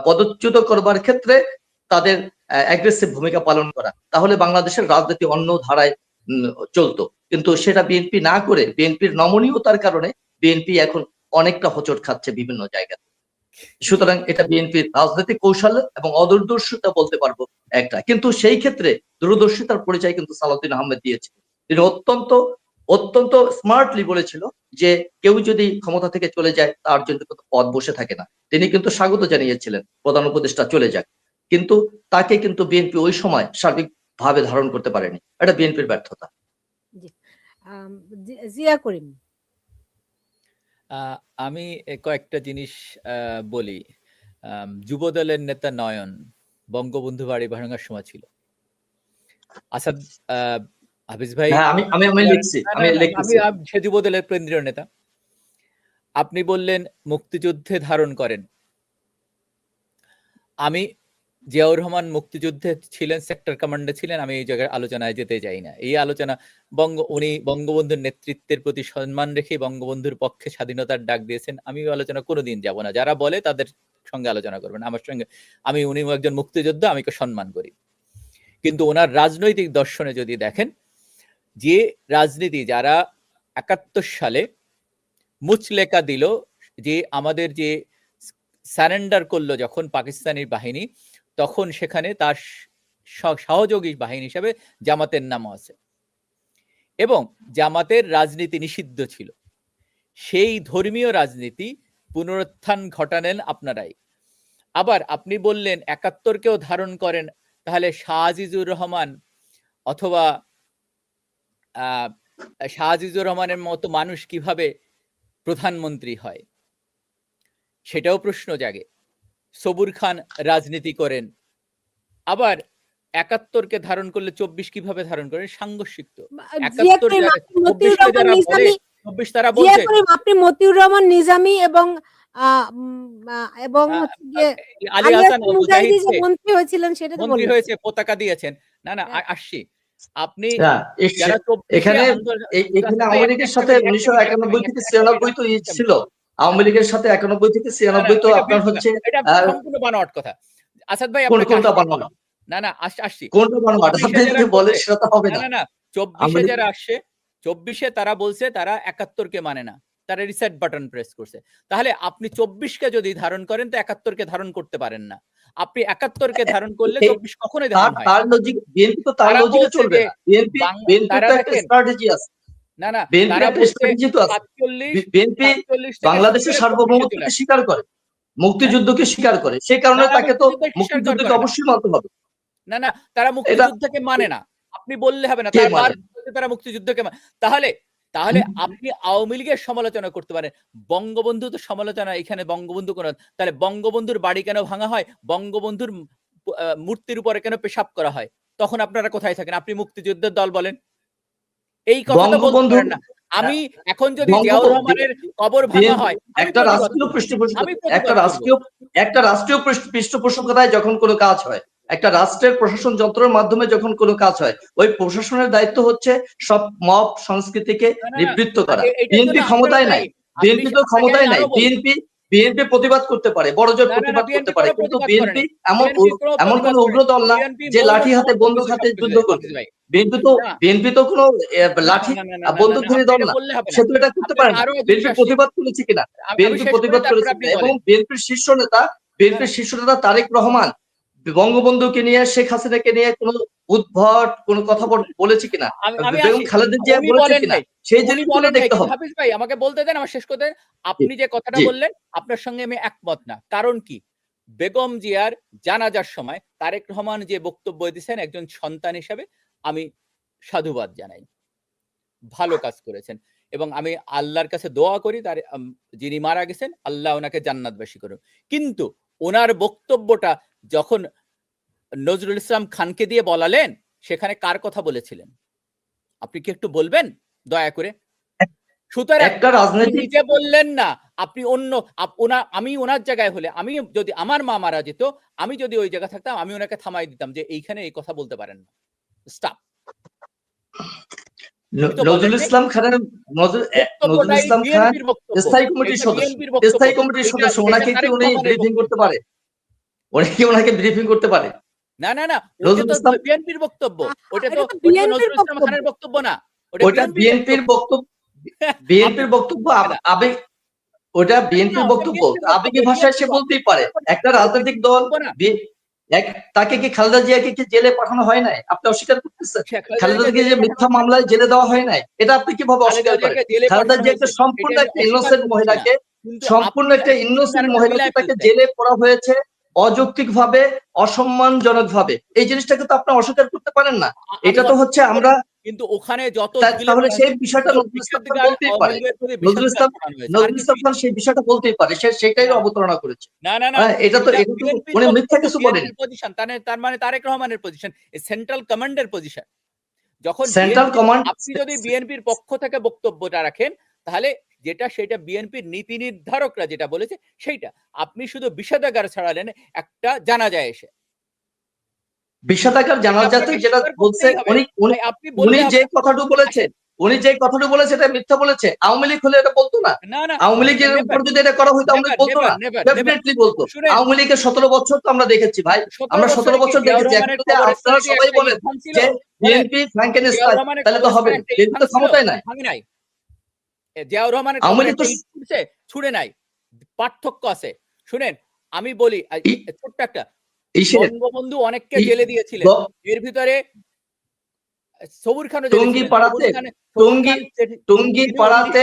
পদচ্যুত করবার ক্ষেত্রে তাদের অ্যাগ্রেসিভ ভূমিকা পালন করা, তাহলে বাংলাদেশের রাজনীতি অন্য ধারায় চলতো। কিন্তু সেটা বিএনপি না করে, বিএনপির নমনীয়তার কারণে বিএনপি এখন অনেকটা হোঁচট খাচ্ছে বিভিন্ন জায়গায়। সুতরাং এটা বিএনপির রাজনৈতিক কৌশল এবং অদূরদর্শিতা বলতে পারবো একটা, কিন্তু সেই ক্ষেত্রে দূরদর্শিতার পরিচয় কিন্তু সালাউদ্দিন আহমেদ দিয়েছে। তিনি অত্যন্ত অত্যন্ত স্মার্টলি বলেছিল যে কেউ যদি ক্ষমতা থেকে চলে যায় তার জন্য কিন্তু পদ বসে থাকে না। তিনি কিন্তু স্বাগত জানিয়েছিলেন প্রধান উপদেষ্টা চলে যাক, কিন্তু তাকে কিন্তু বিএনপি ওই সময় সার্বিকভাবে ধারণ করতে পারেনি। এটা বিএনপির ব্যর্থতা। জিয়া করিম, আমি কয়েকটা জিনিস বলি। যুবদলের নেতা নয়ন বঙ্গবন্ধু বাড়ি ভাঙার সময় ছিল। আসাদ হাফিজ ভাই, হ্যাঁ, আমি লিখছি, সে যুবদলের কেন্দ্রীয় নেতা। আপনি বললেন মুক্তিযুদ্ধে ধারণ করেন। আমি জিয়াউর রহমান মুক্তিযুদ্ধে ছিলেন, সেক্টর কমান্ডার ছিলেন। আমি এই জায়গায় আলোচনায় যেতে চাই না। এই আলোচনা উনি বঙ্গবন্ধুর নেতৃত্বের প্রতি সম্মান রেখে বঙ্গবন্ধুর পক্ষে স্বাধীনতার ডাক দিয়েছেন। আমি আলোচনা কোনোদিন যাব না। যারা বলে তাদের সঙ্গে আলোচনা করবেন, আমার সঙ্গে। উনি একজন মুক্তিযোদ্ধা, আমি সম্মান করি। কিন্তু ওনার রাজনৈতিক দর্শনে যদি দেখেন, যে রাজনীতি যারা ৭১ সালে মুচলেকা দিল, যে আমাদের যে সারেন্ডার করলো যখন পাকিস্তানি বাহিনী, তখন সেখানে তার সহযোগী বাহিনী হিসেবে জামাতের নামও আছে এবং জামাতের রাজনীতি নিষিদ্ধ ছিল। সেই ধর্মীয় রাজনীতি পুনরুত্থান ঘটালেন আপনারাই। আবার আপনি বললেন ৭১-কেও ধারণ করেন, তাহলে শাহ আজিজুর রহমান অথবা শাহ আজিজুর রহমানের মতো মানুষ কিভাবে প্রধানমন্ত্রী হয়, সেটাও প্রশ্ন জাগে। সবুর খান রাজনীতি করেন, আবার ৭১-কে ধারণ করলে ২৪ কিভাবে ধারণ করেন? সাংঘর্ষিক তো। ৭১ যারা ২৪-কে যারা বলে ২৪ তারা বলছে। আপনি মতিউর রহমান নিজামী এবং হচ্ছে গিয়ে আলী হাসান মুজাহিদ যে মন্ত্রী হয়েছিলেন সেটা তো মন্ত্রী হয়েছে, পতাকা দিয়েছেন। না আসছি। আপনি যারা এখানে আওয়ামী লীগের সাথে ১৯৯১ থেকে ৯৬ তো ছিল। আওয়ামী লীগের সাথে ৯১ থেকে ৯৬ তো আপনার হচ্ছে এটা সম্পূর্ণ বানোয়াট কথা। আসাদ ভাই, কোনটা বানোয়াট? না আসছি। কোনটা বানোয়াট? আপনি যদি বলেন সেটা তো হবে না। না ২৪-এ যারা আসছে, ২৪-এ তারা বলছে তারা ৭১-কে মানে না, তারা রিসেট বাটন প্রেস করছে। তাহলে আপনি ২৪-কে যদি ধারণ করেন তো ৭১-কে ধারণ করতে পারেন না। আপনি ৭১-কে ধারণ করলে ২৪ কখনোই ধারণ হয় না। তার লজিক, বিএনপি তো তার লজিকে চলবে না। বিএনপি তো একটা স্ট্র্যাটেজি আছে। না বিএনপি একটা স্ট্র্যাটেজি তো আছে। বিএনপি বাংলাদেশের সার্বভৌমত্বকে স্বীকার করে, মুক্তিযুদ্ধকে স্বীকার করে, সেই কারণে তাকে তো মুক্তিযুদ্ধকে অবশ্যই মানতে হবে। না তারা মুক্তিযুদ্ধকে মানে না। আপনি বললে হবে না তারা মুক্তিযুদ্ধকে তাহলে আপনি আওয়ামী লীগের সমালোচনা করতে পারেন, বঙ্গবন্ধু তো সমালোচনা এখানে বঙ্গবন্ধু কোন, তাহলে বঙ্গবন্ধুর বাড়ি কেন ভাঙা হয়, বঙ্গবন্ধুর মূর্তির উপরে কেন পেশাব করা হয়, তখন আপনারা কোথায় থাকেন? আপনি মুক্তিযুদ্ধের দল বলেন, এই কথা তো বলতে পারেন না। আমি এখন যদি জিয়াউর রহমানের কবর ভাঙা হয়, একটা রাষ্ট্রীয় পৃষ্ঠপোষকতায় যখন কোনো কাজ হয়, একটা রাষ্ট্রের প্রশাসন যন্ত্রের মাধ্যমে যখন কোনো কাজ হয়, ওই প্রশাসনের দায়িত্ব হচ্ছে সব মব সংস্কৃতিকে নিবৃত্ত করা। বিএনপি ক্ষমতায় নাই, বিএনপি তো ক্ষমতায় নাই। বিএনপি প্রতিবাদ করতে পারে, বড় জোর প্রতিবাদ করতে পারে, কিন্তু বিএনপি এমন কোন উগ্র দল না যে লাঠি হাতে বন্দুক হাতে যুদ্ধ করবে। বিএনপি তো কোনো লাঠি বন্দুকধারী দল না, সে তো এটা করতে পারে না। বিএনপি প্রতিবাদ করেছে কিনা? বিএনপি প্রতিবাদ করেছে কিনা? এবং বিএনপির শীর্ষ নেতা তারেক রহমান বঙ্গবন্ধুকে নিয়ে, শেখ হাসিনাকে নিয়ে কোন উদ্ভট কোন কথা বলেছে কিনা, বেগম খালেদা জিয়া বলেছে কিনা, সেই জিনিসগুলো দেখতে হবে। হাফিজ ভাই, আমাকে বলতে দেন, আমার শেষ করতে। আপনি যে কথাটা বললেন, আপনার সঙ্গে আমি একমত না। কারণ কি? বেগম জিয়ার জানাজার সময় তারেক রহমান যে বক্তব্য দিয়েছেন, একজন সন্তান হিসেবে আমি সাধুবাদ জানাই, ভালো কাজ করেছেন। এবং আমি আল্লাহর কাছে দোয়া করি তার যিনি মারা গেছেন, আল্লাহ ওনাকে জান্নাতবাসী করুন। কিন্তু ওনার বক্তব্যটা যখন নজরুল ইসলাম খানকে দিয়ে বলালেন, সেখানে কার কথা বলেছিলেন আপনি কি একটু বলবেন দয়া করে? সুতরাং নিজে বললেন না, আপনি আমি ওনার জায়গায় হলে, আমি যদি আমার মা মারা যেত, আমি যদি ওই জায়গায় থাকতাম, আমি ওনাকে থামাই দিতাম যে এইখানে এই কথা বলতে পারেন না, স্টপ। নজরুল ইসলাম খানের নজরুল ইসলাম খান স্থায়ী কমিটির সদস্য, স্থায়ী কমিটির সদস্য, ওনাকে কি উনি ব্রিফিং করতে পারে? উনি কি ওনাকে ব্রিফিং করতে পারে? না না না, ওটা নজরুল তো ইসলাম বিএনপির বক্তব্য, ওটা তো বিএনপির নজরুল ইসলাম বক্তব্য। খানের বক্তব্য না, ওটা বিএনপির বক্তব্য, বিএনপির বক্তব্য আবেগ, ওটা বিএনপির বক্তব্য আবেগী ভাষায় সে বলতেই পারে। একটা রাজনৈতিক দল তাকে কি খালেদা জিয়াকে কি জেলে পাঠানো হয় নাই? আপনি অস্বীকার করতেছেন? খালেদা জিয়াকে যে মিথ্যা মামলায় জেলে দেওয়া হয় নাই, এটা আপনি কিভাবে অস্বীকার করেন? খালেদা জিয়াকে সম্পূর্ণ একটা ইনোসেন্ট মহিলাকে, সম্পূর্ণ একটা ইনোসেন্ট মহিলাকে তাকে জেলে পড়া হয়েছে অযৌক্তিক ভাবে, অসম্মানজনক ভাবে। এই জিনিসটাকে তো আপনি অস্বীকার করতে পারেন না। এটা তো হচ্ছে আমরা, কিন্তু ওখানে যত তাহলে সেই বিষয়টা নজরুল ইসলাম খান বলতেই পারে। নজরুল ইসলাম খান সেই বিষয়টা বলতেই পারে, সে সেটাই অবতারণা করেছে। না না না, এটা তো উনি মিথ্যা কিছু বলেনি। পজিশন তার মানে তারেক রহমানের পজিশন, সেন্ট্রাল কমান্ডের পজিশন। যখন সেন্ট্রাল কমান্ড, আপনি যদি বিএনপির পক্ষ থেকে বক্তব্যটা রাখেন, তাহলে যেটা সেটা বিএনপির নীতি নির্ধারকরা যেটা বলেছে সেইটা, আপনি শুধু বিষেধাগার ছড়ালেন একটা জানাজায় এসে। বিষেধাগার জানাজাতে যেটা বলছে, উনি যে কথাটুকু বলেছেন, উনি যে কথাটুকু বলেছে এটা মিথ্যা বলেছে। আওয়ামী লীগ হলে এটা বলতো না। আওয়ামী লীগের উপর যদি এটা করা হতো আওয়ামী লীগ বলতো না, ডেফিনেটলি বলতো। আওয়ামী লীগের 17 বছর তো আমরা দেখেছি ভাই, আমরা 17 বছর দেখেছি। এখন যদি আপনারা সবাই বলেন যে বিএনপি ফ্র্যাঙ্কেনস্টাইন, তাহলে তো হবে। বিএনপি তো ক্ষমতায় নাই। জিয়াউর রহমানের আওয়ামী লীগ তো ছুড়ে নাই, পার্থক্য আছে। শুনেন, আমি বলি ছোট্ট একটা, বঙ্গবন্ধু অনেককে জেলে দিয়েছিলেন, এর ভিতরে সবুর খানও টুঙ্গিপাড়াতে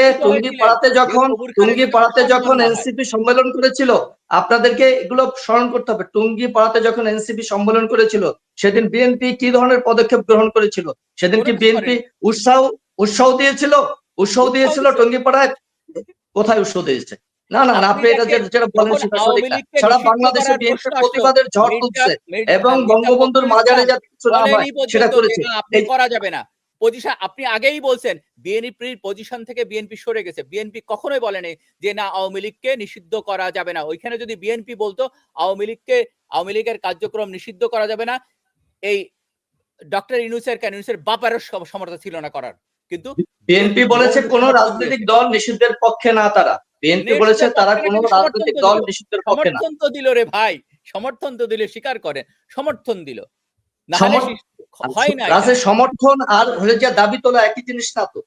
যখন এনসিপি সম্মেলন করেছিল, আপনাদেরকে এগুলো স্মরণ করতে হবে। টুঙ্গিপাড়াতে যখন এনসিপি সম্মেলন করেছিল, সেদিন বিএনপি কি ধরনের পদক্ষেপ গ্রহণ করেছিল? সেদিন কি বিএনপি উৎসাহ দিয়েছিল? উৎসাহ দিয়েছিল টুঙ্গিপাড়ায়? কোথায় উৎসাহ দিয়েছে? না না, আপনি এটা যেটা বলেন সেটা সঠিক না। সারা বাংলাদেশে বিএনপির প্রতিবাদের ঝড় তুলছে এবং বঙ্গবন্ধুর মাজারে যাতে কিছু না হয় সেটা করেছে। আপনি করা যাবে না পজিশন, আপনি আগেই বলছেন বিএনপির পজিশন থেকে বিএনপি সরে গেছে। বিএনপি কখনোই বলেনি যে না আওয়ামী লীগকে নিষিদ্ধ করা যাবে না। ওইখানে যদি বিএনপি বলতো আওয়ামী লীগের কার্যক্রম নিষিদ্ধ করা যাবে না, এই ডক্টর ইউনূসের বাপারও সমর্থ ছিল না করার। কিন্তু বিএনপি বলেছে কোন রাজনৈতিক দল নিষিদ্ধের পক্ষে না। তারা বিএনপি বলেছে তারা কোন রাজনৈতিক দল নিষিদ্ধের পক্ষে না। সমর্থন তো দিল রে ভাই, সমর্থন তো দিলে স্বীকার করেন, সমর্থন দিল। রাজের সমর্থন আর হয়ে যা দাবি তোলা একই জিনিস না তো।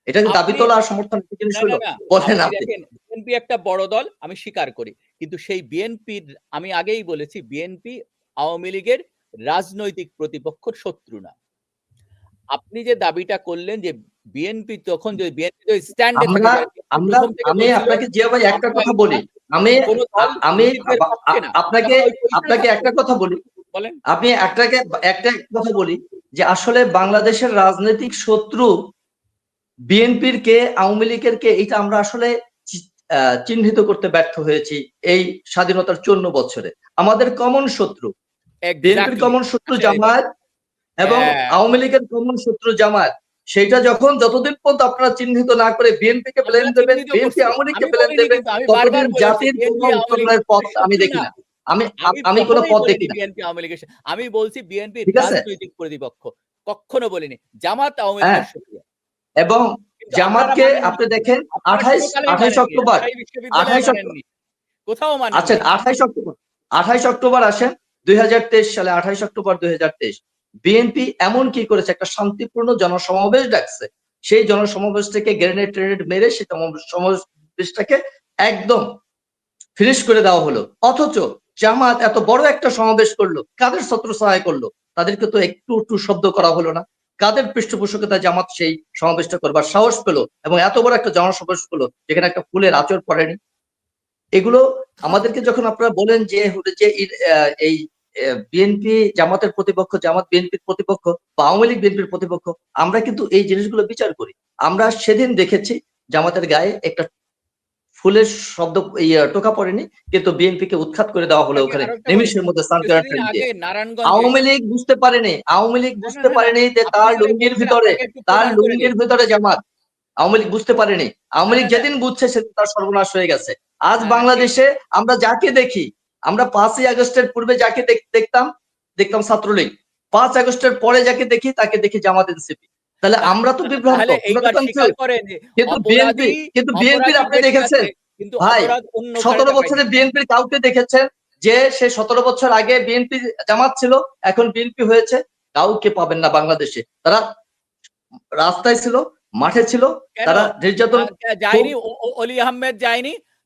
এটা কি দাবি তোলা আর সমর্থন একই জিনিস হলো? বলেন আপনি। বিএনপি একটা বড় দল, আমি স্বীকার করি, কিন্তু সেই বিএনপির, আমি আগেই বলেছি, বিএনপি আওয়ামী লীগের রাজনৈতিক প্রতিপক্ষের শত্রু না। আপনি যে দাবিটা করলেন যে বিএনপি তখন যে বিএনপি যে স্ট্যান্ডে থাকে, আমি আপনাকে জিয়া ভাই একটা কথা বলি, আমি আপনাকে একটা কথা বলি, আপনি একটা কথা বলি যে আসলে বাংলাদেশের রাজনৈতিক শত্রু বিএনপির কে, আওয়ামী লীগের কে, এটা আমরা আসলে চিহ্নিত করতে ব্যর্থ হয়েছি এই স্বাধীনতার 54 বছরে। আমাদের কমন শত্রু বিএনপির কমন শত্রু জামায়াত এবং আওয়ামী লীগের কমন শত্রু জামায়াত। সেটা যতদিন পর্যন্ত আপনারা চিহ্নিত না করে বিএনপি কে ব্লেম দেবেন, বিএনপি আওয়ামী লীগকে ব্লেম দেবেন, ততদিন জাতির কোনো উত্তরণের পথ আমি দেখি না। আমি কোনো পথ দেখি না। বিএনপি আওয়ামী লীগের, আমি বলছি বিএনপি রাজনৈতিক প্রতিপক্ষ, কখনো বলিনি জামাত আওয়ামী লীগের শত্রু। এবং জামাতকে আপনি দেখেন 28 অক্টোবর, কোথাও মানে আচ্ছা 28 অক্টোবর আসেন 2023 সালে, 28 অক্টোবর 2023 বিএনপি এমন কি করেছে? একটা শান্তিপূর্ণ জনসমাবেশ ডাকছে, সেই জনসমাবেশ থেকে গ্রেনেড মেরে সেই সমাবেশটাকে একদম ফিনিশ করে দেওয়া হলো। অথচ জামাত এত বড় একটা সমাবেশ করলো, কাদের ছত্র সহায় করলো? তাদেরকে তো একটু শব্দ করা হলো না। কাদের পৃষ্ঠপোষকতা জামাত সেই সমাবেশটা করবার সাহস পেলো এবং এত বড় একটা জনসমাবেশ করলো যেখানে একটা ফুলের আঁচড় পড়েনি? এগুলো আমাদেরকে যখন আপনারা বলেন যে এই বিএনপি জামাতের প্রতিপক্ষ, জামাত বিএনপির প্রতিপক্ষ, বা আওয়ামী লীগ বিএনপির প্রতিপক্ষ, আমরা কিন্তু এই জিনিসগুলো বিচার করি। আমরা সেদিন দেখেছি জামাতের গায়ে একটা ফুলের শব্দ টোকা পড়েনি, কিন্তু বিএনপি কে উৎখাত করে দেওয়া হলো ওখানে নিমিষের মধ্যে। আওয়ামী লীগ বুঝতে পারেনি যে তার লুঙ্গির ভিতরে জামাত। আওয়ামী লীগ বুঝতে পারেনি। আওয়ামী লীগ যেদিন বুঝছে সেদিন তার সর্বনাশ হয়ে গেছে। আজ বাংলাদেশে আমরা যাকে দেখি, আমরা 5ই আগস্টের পূর্বে যাকে দেখতাম ছাত্রলীগ, 5 আগস্টের পরে যাকে দেখি তাকে দেখি জামাত এনসিপি। তাহলে আমরা তো বিভ্রান্ত, তাহলে আমরা তো এইবার স্বীকার কনফিউজ। করেন যে কিন্তু বিএনপি, বিএনপির আপনি বেঁচে দেখেছেন আছে, কিন্তু ভাই, অপরাধ অন্য 17 ঘাড়ে বছরে চাপাইছে। বিএনপির কাউকে দেখেছেন যে সে 17 বছর আগে বিএনপি জামাত ছিল, এখন বিএনপি হয়েছে? কাউকে পাবেন না বাংলাদেশে। তারা রাস্তায় ছিল, মাঠে ছিল, কেন তারা নির্যাতন যায়নি? অলি আহমেদ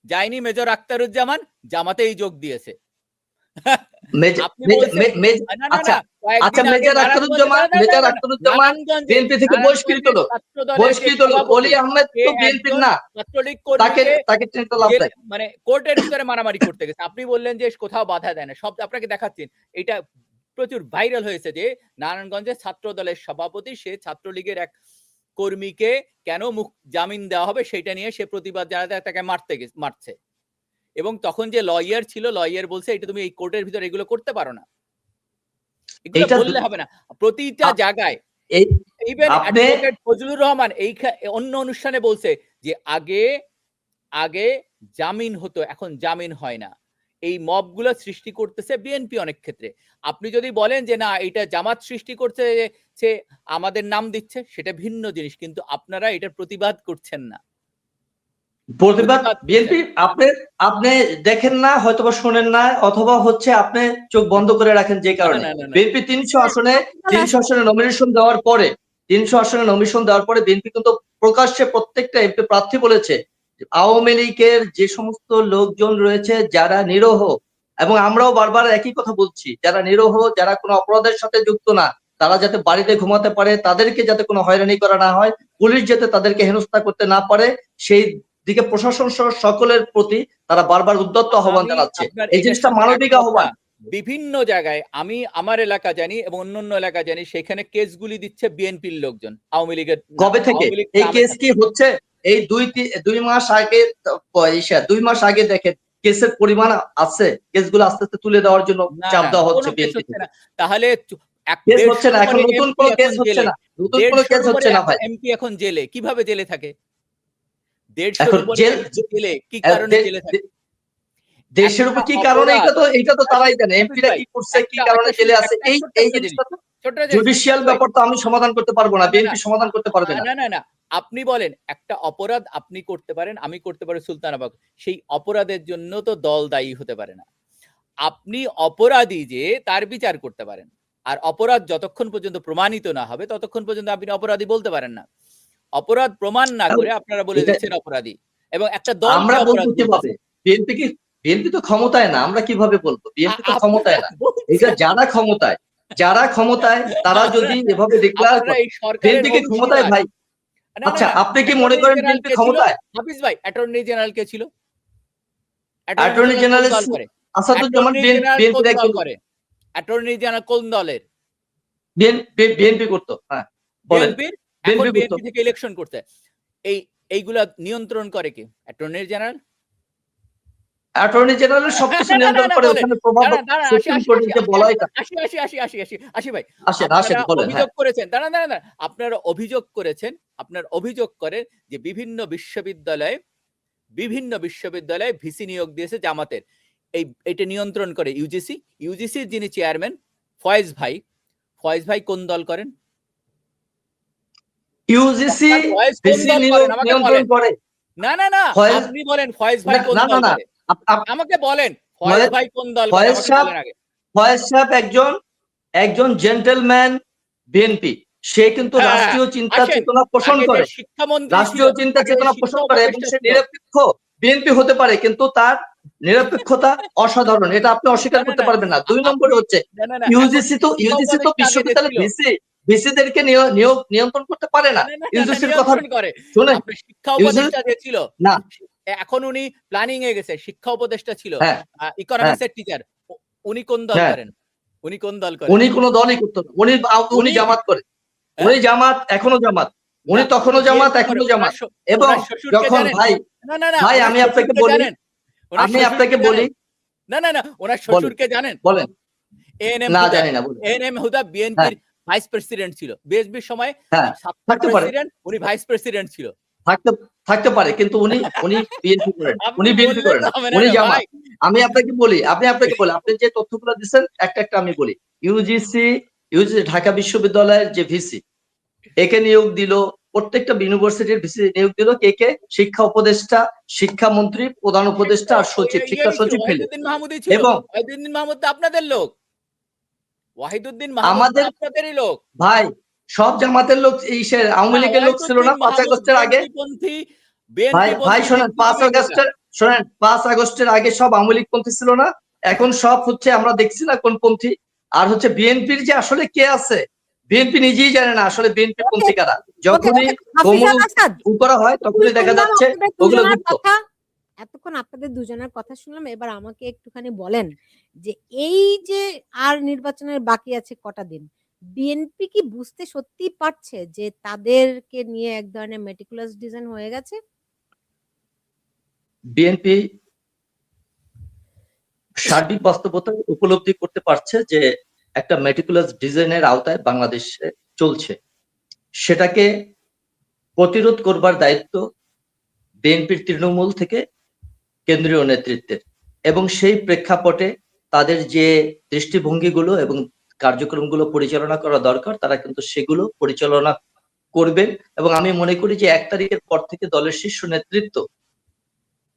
যায়নি মেজর আখতারুজ্জামান জামাতেই যোগ দিয়েছে। আপনি বলছেন না না আচ্ছা না, আচ্ছা, কয়েকদিন আগে মেজর আখতারুজ্জামান বিএনপি থেকে বহিষ্কৃত হলো, বহিষ্কৃত হলো। অলি আহমেদ তো বিএনপির না, ছাত্রলীগ তাকে কর্মীকে তাকে চিন্তা লাভ নাই। মানে কোর্টের ভিতরে মারামারি করতে গেছে। আপনি বললেন যে কোথাও বাধা দেয় না, সব আপনাকে দেখাচ্ছেন। এটা প্রচুর ভাইরাল হয়েছে যে নারায়ণগঞ্জের ছাত্র দলের সভাপতি সে ছাত্রলীগের এক কর্মীকে কেন জামিন দেওয়া হবে সেটা নিয়ে সে প্রতিবাদ জানাতে তাকে মারছে, এবং তখন যে লয়ার ছিল, লয়ার বলছে এটা তুমি এই কোর্টের ভিতরে এগুলো করতে পারো না, এগুলো বললে হবে না। প্রতিটা জায়গায় ইভেন অ্যাডভোকেট ফজলুর রহমান এই অন্য অনুষ্ঠানে বলছে যে আগে জামিন হতো, এখন জামিন হয় না। এই মবগুলো সৃষ্টি করতেছে বিএনপি অনেক ক্ষেত্রে। আপনি যদি বলেন যে না এটা জামাত সৃষ্টি করছে, সে আমাদের নাম দিচ্ছে, সেটা ভিন্ন জিনিস, কিন্তু আপনারা এটার প্রতিবাদ করছেন না। প্রতিবাদ বিএনপি আপনি দেখেন না, হয়তোবা শোনেন না, অথবা হচ্ছে আপনি চোখ বন্ধ করে রাখেন। যে কারণে বিএনপি 300 আসনে নমিনেশন দেওয়ার পরে 300 আসনে নমিনেশন দেওয়ার পরে বিএনপি কিন্তু প্রকাশ্যে প্রত্যেকটা এমপি প্রার্থী বলেছে আওয়ামী লীগের যে সমস্ত লোকজন রয়েছে যারা নিরীহ, এবং আমরাও বারবার একই কথা বলছি, যারা নিরীহ, যারা কোনো অপরাধের সাথে যুক্ত না, তারা যাতে বাড়িতে ঘুমাতে পারে, তাদেরকে যাতে কোনো হয়রানি করা না হয়, পুলিশ যাতে তাদেরকে হেনস্থা করতে না পারে, সেই দিকে প্রশাসন সহ সকলের প্রতি তারা বারবার উদ্যত আহ্বান জানাচ্ছে। এই জিনিসটা মানবিক আহ্বান। বিভিন্ন জায়গায় আমি আমার এলাকা জানি এবং অন্যান্য এলাকা জানি, সেখানে কেসগুলি দিচ্ছে বিএনপির লোকজন, আওয়ামী লীগের। কবে থেকে এই কেস কি হচ্ছে? এই 2 মাস আগে, 2 মাস আগে দেখেন কেসের পরিমাণ আছে, কেসগুলো আস্তে আস্তে তুলে দেওয়ার জন্য চাপ দেওয়া হচ্ছে বিএনপি থেকে। তাহলে কেস হচ্ছে না, এখন নতুন কোনো কেস হচ্ছে না, নতুন কোনো কেস হচ্ছে না ভাই। এমপি এখন জেলে, কিভাবে জেলে থাকে? এখন জেলে কি কারণে জেলে থাকে? দেশের উপর কি কারণে, এটা তো তারাই জানে, এমপিরা কি করছে, কি কারণে জেলে আছে। এই জিনিসটা তো জুডিশিয়াল ব্যাপার, তো আমি সমাধান করতে পারবো না, বিএনপি সমাধান করতে পারবে না। না না, আপনি বলেন একটা অপরাধ আপনি করতে পারেন, আমি করতে পারি সুলতানাবাগ, সেই অপরাধের জন্য তো দল দায়ী হতে পারে না। আপনি অপরাধী যে তার বিচার করতে পারেন, আর অপরাধ যতক্ষণ পর্যন্ত প্রমাণিত না হবে ততক্ষণ পর্যন্ত আপনি অপরাধী বলতে পারেন না। অপরাধ প্রমাণ না করে আপনারা বলে দিচ্ছেন অপরাধী, এবং একটা দল আমরা বলবো কিভাবে? বিএনপি তো ক্ষমতায় না, আমরা কিভাবে বলবো? বিএনপি তো ক্ষমতায় না। এটা যারা ক্ষমতায় তারা যদি এভাবে ডিক্লেয়ার করে, বিএনপি কি ক্ষমতায় ভাই? আচ্ছা, আপনি কি মনে করেন বিএনপি ক্ষমতায়? হাফিজ ভাই, অ্যাটর্নি জেনারেল কে ছিল? অ্যাটর্নি জেনারেল আসাদুজ্জামান বিএনপির একজন করে। অ্যাটর্নি জেনারেল কোন দলের? বিএনপি করতো। হ্যাঁ বলেন, বিএনপি থেকে ইলেকশন করতে। এইগুলা নিয়ন্ত্রণ করে কি? Attorney general. অ্যাটর্নি জেনারেল সবকিছু নিয়ন্ত্রণ করে, ওখানে প্রভাব সুপ্রিম কোর্টের যে বলা এটা। আসি ভাই, অভিযোগ করেছেন, দাঁড়ান, আপনারা অভিযোগ করেছেন, আপনার অভিযোগ করেন যে বিভিন্ন বিশ্ববিদ্যালয়ে ভিসি নিয়োগ দিয়েছে জামাতের, এটা নিয়ন্ত্রণ করে ইউজিসির যিনি চেয়ারম্যান ফয়েজ ভাই কোন দল করেন? ইউজিসি ভিসি নিয়ন্ত্রণ করে। না আপনি বলেন ফয়েজ ভাই কোন দল করে? আমাকে বলেন ফয়েজ ভাই কোন দল করে? ফয়েজ সাহেব একজন জেন্টলম্যান বিএনপি, সে কিন্তু রাষ্ট্রীয় চিন্তা চেতনা পোষণ করে, রাষ্ট্রীয় চিন্তা চেতনা পোষণ করে, এবং সে নিরপেক্ষ বিএনপি হতে পারে, কিন্তু তার নিরপেক্ষতা অসাধারণ, এটা আপনি অস্বীকার করতে পারবেন না। 2 নম্বরে হচ্ছে ইউজিসি তো বিশ্ববিদ্যালয়ের ভিসিদেরকে নিয়ন্ত্রণ করতে পারে না। ইউজিসির কথা শুনে শিক্ষা উপদেষ্টা যে ছিল না, এখন উনি প্ল্যানিং এ গেছে, শিক্ষা উপদেষ্টা ছিল, ইকোনমিক্সের টিচার, উনি কোন দল করেন? উনি কোনো দলই করতো না, উনি জামাত করে, উনি জামাত, এখনো জামাত, উনি তখনও জামাত, এখনো জামাত। এবং যখন ভাই আমি আপনাকে বলি না ওনার শ্বশুরকে জানেন? বলেন। না জানি না। এএনএম হুদা বিএনপির ভাইস প্রেসিডেন্ট ছিল, বিএসপির সময় প্রেসিডেন্ট, উনি ভাইস প্রেসিডেন্ট ছিল। থাকতে পারে, কিন্তু উনি বিএনপি করেন, উনি বিএনপি করেন, উনি জামাত। আমি আপনাকে বলি, আপনি যে তথ্যগুলো দিচ্ছেন একটা আমি বলি। ইউজিসি ঢাকা বিশ্ববিদ্যালয়ের যে ভিসি, একে নিয়োগ দিল, প্রত্যেকটা ইউনিভার্সিটির ভিসি নিয়োগ দিল কে? শিক্ষা উপদেষ্টা, শিক্ষামন্ত্রী, প্রধান উপদেষ্টা আর সচিব, শিক্ষা সচিব মিলে। ওয়াহিদুদ্দিন মাহমুদই ছিল। এবং ওয়াহিদুদ্দিন মাহমুদ তো আপনাদের লোক। ওয়াহিদুদ্দিন মাহমুদ তো আমাদের আপনাদেরই লোক। ভাই সব জামাতের লোক আওয়ামী লীগের লোক ছিল না 5 আগস্টের আগে? ভাই শোনেন, 5 আগস্টের আগে সব আওয়ামী লীগ পন্থী ছিল না? এখন সব হচ্ছে আমরা দেখছি না কোন পন্থী। আর হচ্ছে বিএনপির যে আসলে কে আছে, বিএনপি নিজেই জানে না আসলে বিএনপি পন্থী কারা। যখনই করা হয় তখনই দেখা যাচ্ছে ওগুলো গুপ্ত। এতক্ষণ আপনাদের দুজনের কথা শুনলাম, এবার আমাকে একটুখানি বলেন যে এই যে আর নির্বাচনের বাকি আছে কটা দিন, বিএনপি কি বুঝতে সত্যি পারছে যে তাদেরকে নিয়ে এক ধরনের মেটিকুলাস ডিজাইন হয়ে গেছে? বিএনপি সার্বিক বাস্তবতা উপলব্ধি করতে পারছে যে একটা মেটিকুলাস ডিজাইনের আওতায় বাংলাদেশে চলছে, সেটাকে প্রতিরোধ করবার দায়িত্ব বিএনপির তৃণমূল থেকে কেন্দ্রীয় নেতৃত্বের। এবং সেই প্রেক্ষাপটে তাদের যে দৃষ্টিভঙ্গিগুলো এবং কার্যক্রমগুলো পরিচালনা করা দরকার, তারা কিন্তু সেগুলো পরিচালনা করবেন। এবং আমি মনে করি যে 1 তারিখের পর থেকে দলের শীর্ষ নেতৃত্ব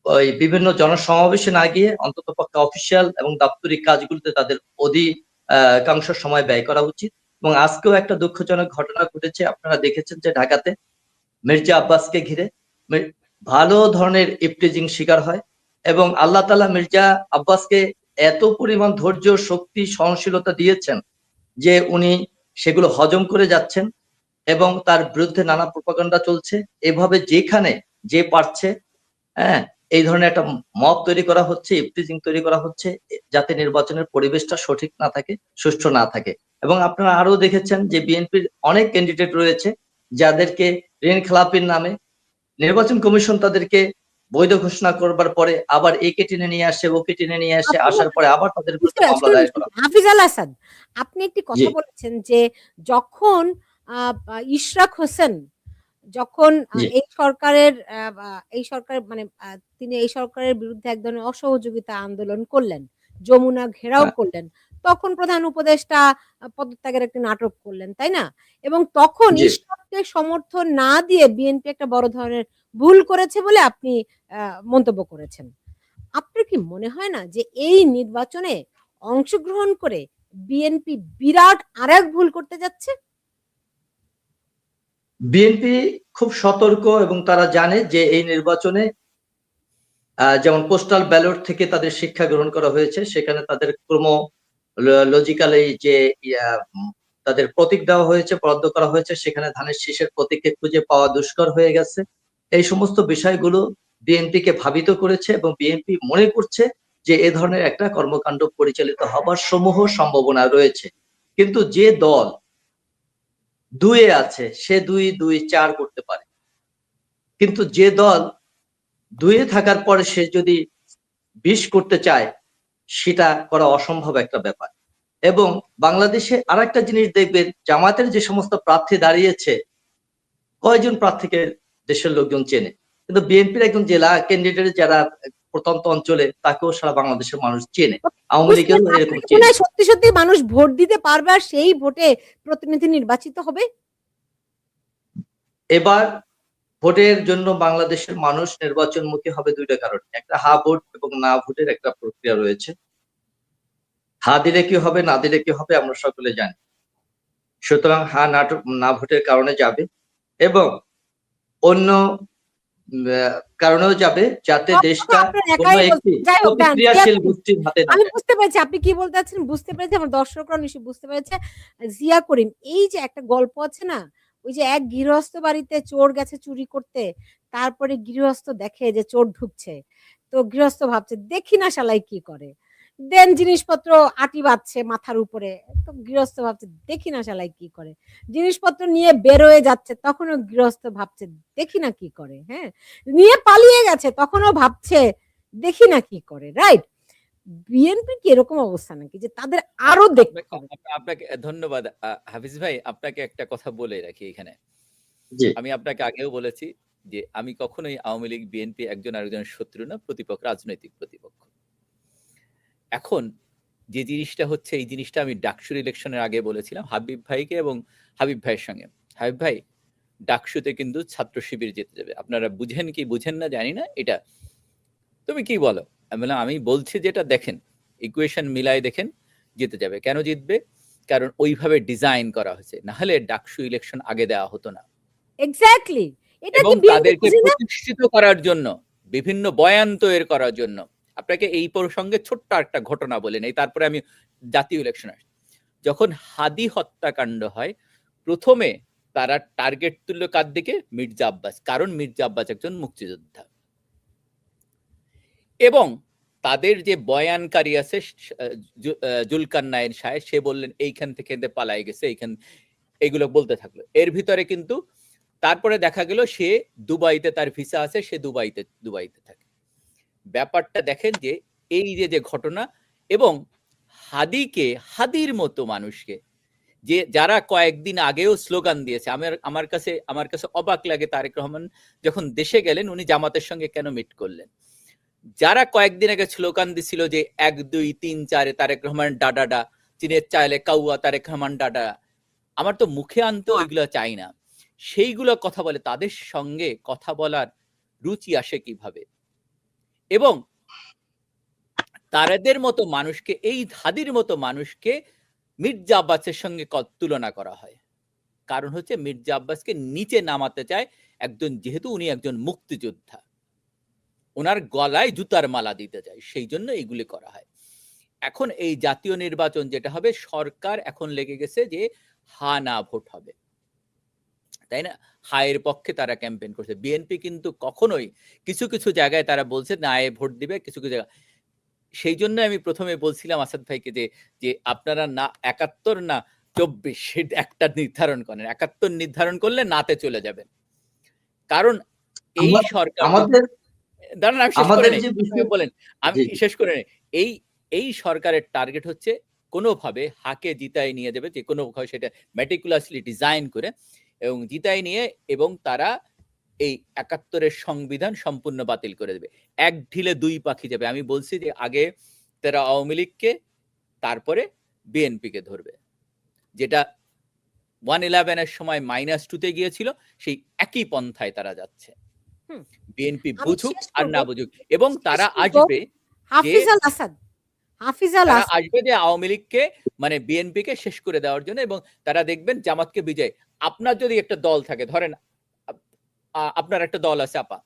ওই বিভিন্ন জনসমাবেশে না গিয়ে অন্ততপক্ষে অফিসিয়াল এবং দাপ্তরিক কাজগুলোতে তাদের অধিকাংশ সময় ব্যয় করা উচিত। এবং আজকেও একটা দুঃখজনক ঘটনা ঘটেছে, আপনারা দেখেছেন যে ঢাকাতে মির্জা আব্বাসকে ঘিরে ভালো ধরনের ইফটিজিং শিকার হয়। এবং আল্লাহ তাআলা মির্জা আব্বাসকে এত পরিমাণ ধৈর্য, শক্তি, সহনশীলতা দিয়েছেন যে উনি সেগুলো হজম করে যাচ্ছেন এবং তার বিরুদ্ধে নানা প্রোপাগান্ডা চলছে। এভাবে যেখানে যে পারছে, হ্যাঁ, এই ধরনের একটা মব তৈরি করা হচ্ছে, ইফটিজিং তৈরি করা হচ্ছে, যাতে নির্বাচনের পরিবেশটা সঠিক না থাকে, সুষ্ঠু না থাকে। এবং আপনারা আরো দেখেছেন যে বিএনপির অনেক ক্যান্ডিডেট রয়েছে যাদেরকে ঋণ খেলাপির নামে নির্বাচন কমিশন তাদেরকে বৈধ ঘোষণা করবার পরে আবার একে টেনে নিয়ে আসে, ওকে টেনে নিয়ে আসে, আসার পরে আবার তাদের বিরুদ্ধে মামলা দায়ের করা। হাফিজ আল আসাদ, আপনি একটি কথা বলেছেন যে যখন ইশরাক হোসেন যখন এই সরকারের মানে তিনি এই সরকারের বিরুদ্ধে এক ধরনের অসহযোগিতা আন্দোলন করলেন, যমুনা ঘেরাও করলেন, তখন প্রধান উপদেষ্টা পদত্যাগের একটি নাটক করলেন, তাই না? এবং তখন ইশরাককে সমর্থন না দিয়ে বিএনপি একটা বড় ধরনের ভুল করেছে বলে আপনি মন্তব্য করেছেন। আপনার কি মনে হয় না যে এই নির্বাচনে অংশগ্রহণ করে বিএনপি বিরাট আরেক ভুল করতে যাচ্ছে? বিএনপি খুব সতর্ক এবং তারা জানে যে এই নির্বাচনে যেমন পোস্টাল ব্যালট থেকে তাদের শিক্ষা গ্রহণ করা হয়েছে, সেখানে তাদের লজিক্যালি যে তাদের প্রতীক দেওয়া হয়েছে, বরাদ্দ করা হয়েছে, সেখানে ধানের শীষের প্রতীককে খুঁজে পাওয়া দুষ্কর হয়ে গেছে। এই সমস্ত বিষয়গুলো বিএনপিকে ভাবিত করেছে এবং বিএনপি মনে করছে যে এ ধরনের একটা কর্মকাণ্ড পরিচালিত হবার সমূহ সম্ভাবনা রয়েছে। কিন্তু যে দল 2-এ আছে সে 2-2-4 করতে পারে, কিন্তু যে দল 2-এ থাকার পরে সে যদি 20 করতে চায়, সেটা করা অসম্ভব একটা ব্যাপার। এবং বাংলাদেশে আরেকটা জিনিস দেখবেন, জামাতের যে সমস্ত প্রার্থী দাঁড়িয়েছে, কয়জন প্রার্থীকে দেশের লোকজন চেনে, কিন্তু বিএনপির একজন জেলা ক্যান্ডিডেট যারা প্রত্যন্ত অঞ্চলে, তাকেও সারা বাংলাদেশের মানুষ চেনে। আওয়ামী লীগেরও এরকম চেনে। সত্যি সত্যি মানুষ ভোট দিতে পারবে আর সেই ভোটে প্রতিনিধি নির্বাচিত হবে। এবার ভোটের জন্য বাংলাদেশের মানুষ নির্বাচনমুখী হবে 2টা কারণে, একটা হা ভোট এবং না ভোটের একটা প্রক্রিয়া রয়েছে। হা দিলে কি হবে, না দিলে কি হবে আমরা সকলে জানি। সুতরাং হা না ভোটের কারণে যাবে এবং অন্য কারণেও যাবে, যাতে দেশটা কোনো একটি প্রতিক্রিয়াশীল গোষ্ঠীর হাতে না। আমি বুঝতে পেরেছি আপনি কি বলতে চাচ্ছেন, বুঝতে পেরেছি, আমার দর্শকরা নিশ্চয়ই বুঝতে পেরেছে। জিয়া করিম, এই যে একটা গল্প আছে না, ওই যে এক গৃহস্থ বাড়িতে চোর গেছে চুরি করতে, তারপরে গৃহস্থ দেখে যে চোর ঢুকছে, তো গৃহস্থ ভাবছে দেখি না শালাই কি করে, দেন জিনিসপত্র আটি বাঁধছে মাথার উপরে, তো গৃহস্থ ভাবছে দেখি না শালাই কি করে, জিনিসপত্র নিয়ে বেরোয় যাচ্ছে, তখনও গৃহস্থ ভাবছে দেখি না কি করে, হ্যাঁ, নিয়ে পালিয়ে গেছে তখনও ভাবছে দেখি না কি করে, রাইট? বিএনপি কি এরকম অবস্থা নাকি যে তাদের আরো দেখতে হবে? আপনাকে ধন্যবাদ হাফিজ ভাই। আপনাকে একটা কথা বলে রাখি এখানে, আমি আপনাকে আগেও বলেছি যে আমি কখনোই আওয়ামী লীগ বিএনপি একজন আরেকজনের শত্রু না, প্রতিপক্ষ, রাজনৈতিক প্রতিপক্ষ। এখন যে জিনিসটা হচ্ছে, এই জিনিসটা আমি ডাকসুর ইলেকশনের আগে বলেছিলাম হাবিব ভাইকে এবং হাবিব ভাইয়ের সঙ্গে। হাবিব ভাই, ডাকসুতে কিন্তু ছাত্র শিবির জিতে যাবে। আপনারা বুঝেন কি বুঝেন না জানি না, এটা তুমি কি বলো? আমি বললাম, আমি বলছি যেটা দেখেন, ইকুয়েশন মিলাই দেখেন, জিতে যাবে। কেন জিতবে? কারণ ওইভাবে ডিজাইন করা হয়েছে, না হলে ডাকসু ইলেকশন আগে দেওয়া হতো না। এক্স্যাক্টলি। এটা এবং কি বিএনপি তাদেরকে বুঝে না? প্রতিষ্ঠিত করার জন্য, বিভিন্ন বয়ান তৈরি করার জন্য। আপনাকে এই প্রসঙ্গে ছোট্ট একটা ঘটনা বলে নেই, তারপরে আমি জাতীয় ইলেকশন আসি। যখন হাদি হত্যাকাণ্ড হয়, প্রথমে তারা টার্গেট তুলল কার দিকে? মির্জা আব্বাস, কারণ মির্জা আব্বাস একজন মুক্তিযোদ্ধা। এবং তাদের যে বয়ানকারী আছে জুলকারনাইন সাহেব, সে বললেন এইখান থেকে পালাই গেছে, এইখান, এগুলো বলতে থাকলো। এর ভিতরে কিন্তু তারপরে দেখা গেল সে দুবাইতে, তার ভিসা আছে, সে দুবাইতে থাকে। ব্যাপারটা দেখেন যে এই যে ঘটনা, এবং হাদির মতো মানুষকে, যে যারা কয়েকদিন আগেও স্লোগান দিয়েছে, আমার কাছে অবাক লাগে, তারেক রহমান যখন দেশে গেলেন উনি জামাতের সঙ্গে কেন মিট করলেন? যারা কয়েকদিন আগে স্লোগান দিছিল যে 1 2 3 4 তারেক রহমান ডাডাডা, চীনের চাইলে কাউয়া তারেক রহমান ডাডা, আমার তো মুখে আনতে ওইগুলো চাই না, সেইগুলো কথা বলে, তাদের সঙ্গে কথা বলার রুচি আসে কিভাবে? এবং তাদের মতো মানুষকে, এই হাদির মতো মানুষকে মির্জা আব্বাসের সঙ্গে তুলনা করা হয়। কারণ হচ্ছে মির্জা আব্বাসকে নিচে নামাতে চায় একজন, যেহেতু উনি একজন মুক্তিযোদ্ধা, ওনার গলায় জুতার মালা দিতে চায়, সেই জন্য এইগুলি করা হয়। এখন এই জাতীয় নির্বাচন যেটা হবে, সরকার এখন লেগে গেছে যে হা না ভোট হবে, তাই না? হায়ের পক্ষে তারা ক্যাম্পেইন করছে। বিএনপি কিন্তু কখনোই, কিছু কিছু জায়গায় তারা বলছে না এ ভোট দিবে, কিছু কিছু জায়গায়। সেই জন্য আমি প্রথমে বলছিলাম আসাদ ভাইকে যে আপনারা না 71 না 24 সেটা একটা নির্ধারণ করেন, 71 নির্ধারণ করলে নাতে চলে যাবেন। কারণ এই সরকার, আমাদের দাঁড়ান আমি শেষ করে নেই, বলেন, আমি জি, শেষ করে নেই। এই সরকারের টার্গেট হচ্ছে কোনোভাবে হাকে জিতায় নিয়ে যাবে, যে কোনো ভাবে সেটা মেটিকুলাসলি ডিজাইন করে, এবং জিতায় নিয়ে, এবং তারা এই 71-এর সংবিধান সম্পূর্ণ বাতিল করে দেবে। এক ঢিলে দুই পাখি যাবে। আমি বলছি যে আগে তারা আওয়ামী লীগকে, তারপরে বিএনপিকে ধরবে, যেটা 111-এর সময় -2-তে গিয়েছিল, সেই একই পন্থায় তারা যাচ্ছে। হুম। বিএনপি আমি বুঝুক শেষ আর করব, না বুঝুক, এবং শেষ তারা করব আসবে যে হাফিজ আল আসাদ, হাফিজ আল তারা আসাদ আসবে যে আওয়ামী লীগকে, মানে বিএনপিকে শেষ করে দেওয়ার জন্য, এবং তারা দেখবেন জামাতকে বিজয়। আপনার যদি একটা দল থাকে, ধরেন আপনার একটা দল আছে আপা,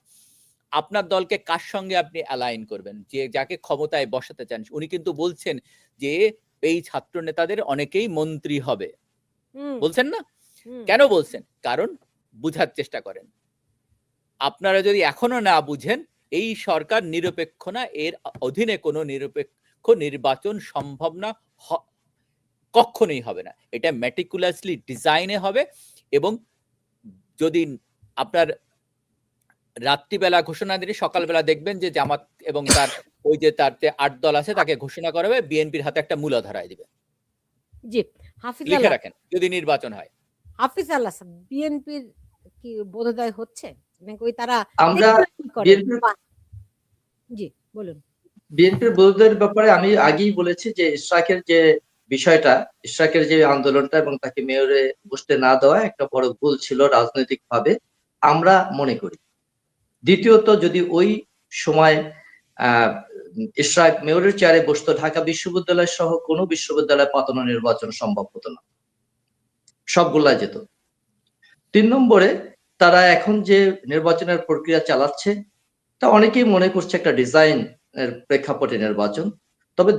আপনার দলকে কার সঙ্গে আপনি অ্যালাইন করবেন? যে যাকে ক্ষমতায় বসাতে চান, উনি কিন্তু বলছেন যে এই ছাত্র নেতাদের অনেকেই মন্ত্রী হবে, হুম, বলছেন না? হুম। কেন বলছেন? কারণ বুঝার চেষ্টা করেন। আপনারা যদি এখনো না বুঝেন, এই সরকার নিরপেক্ষ না, এর অধীনে কোনো নিরপেক্ষ নির্বাচন সম্ভব না, কখনোই হবে না। এটা মেটিকুলাসলি ডিজাইনে হবে, এবং যদি আপনার রাত্রিবেলা ঘোষণা দিলে, সকালবেলা দেখবেন যে জামাত এবং তার ওই যে তার যে 8 দল আছে তাকে ঘোষণা করা হবে, বিএনপির হাতে একটা মূলা ধরায় দিবে। জি, হাফিজ আল লিখে রাখেন যদি নির্বাচন হয়। হাফিজ আল আসাদ বিএনপির কি বোধোদয় হচ্ছে? নাকি ওই তারা আমরা দেখতে কি করে? বিএনপির জি, বলুন। বিরোধের ব্যাপারে আমি আগেই বলেছি যে ইশরাকের যে বিষয়টা, ইশরাকের যে আন্দোলনটা এবং তাকে মেয়রে বসতে না দেওয়া একটা বড় ভুল ছিল রাজনৈতিকভাবে, আমরা মনে করি। দ্বিতীয়ত, যদি ওই সময় ইশরাক মেয়রের চেয়ারে বসতো, ঢাকা বিশ্ববিদ্যালয় সহ কোনো বিশ্ববিদ্যালয় পাতানো নির্বাচন সম্ভব হতো না, সবগুলা যেত। 3 নম্বরে, তারা এখন যে নির্বাচনের প্রক্রিয়া চালাচ্ছে, তা অনেকেই মনে করছে একটা ডিজাইন এর প্রেক্ষাপটে নির্বাচন। তবে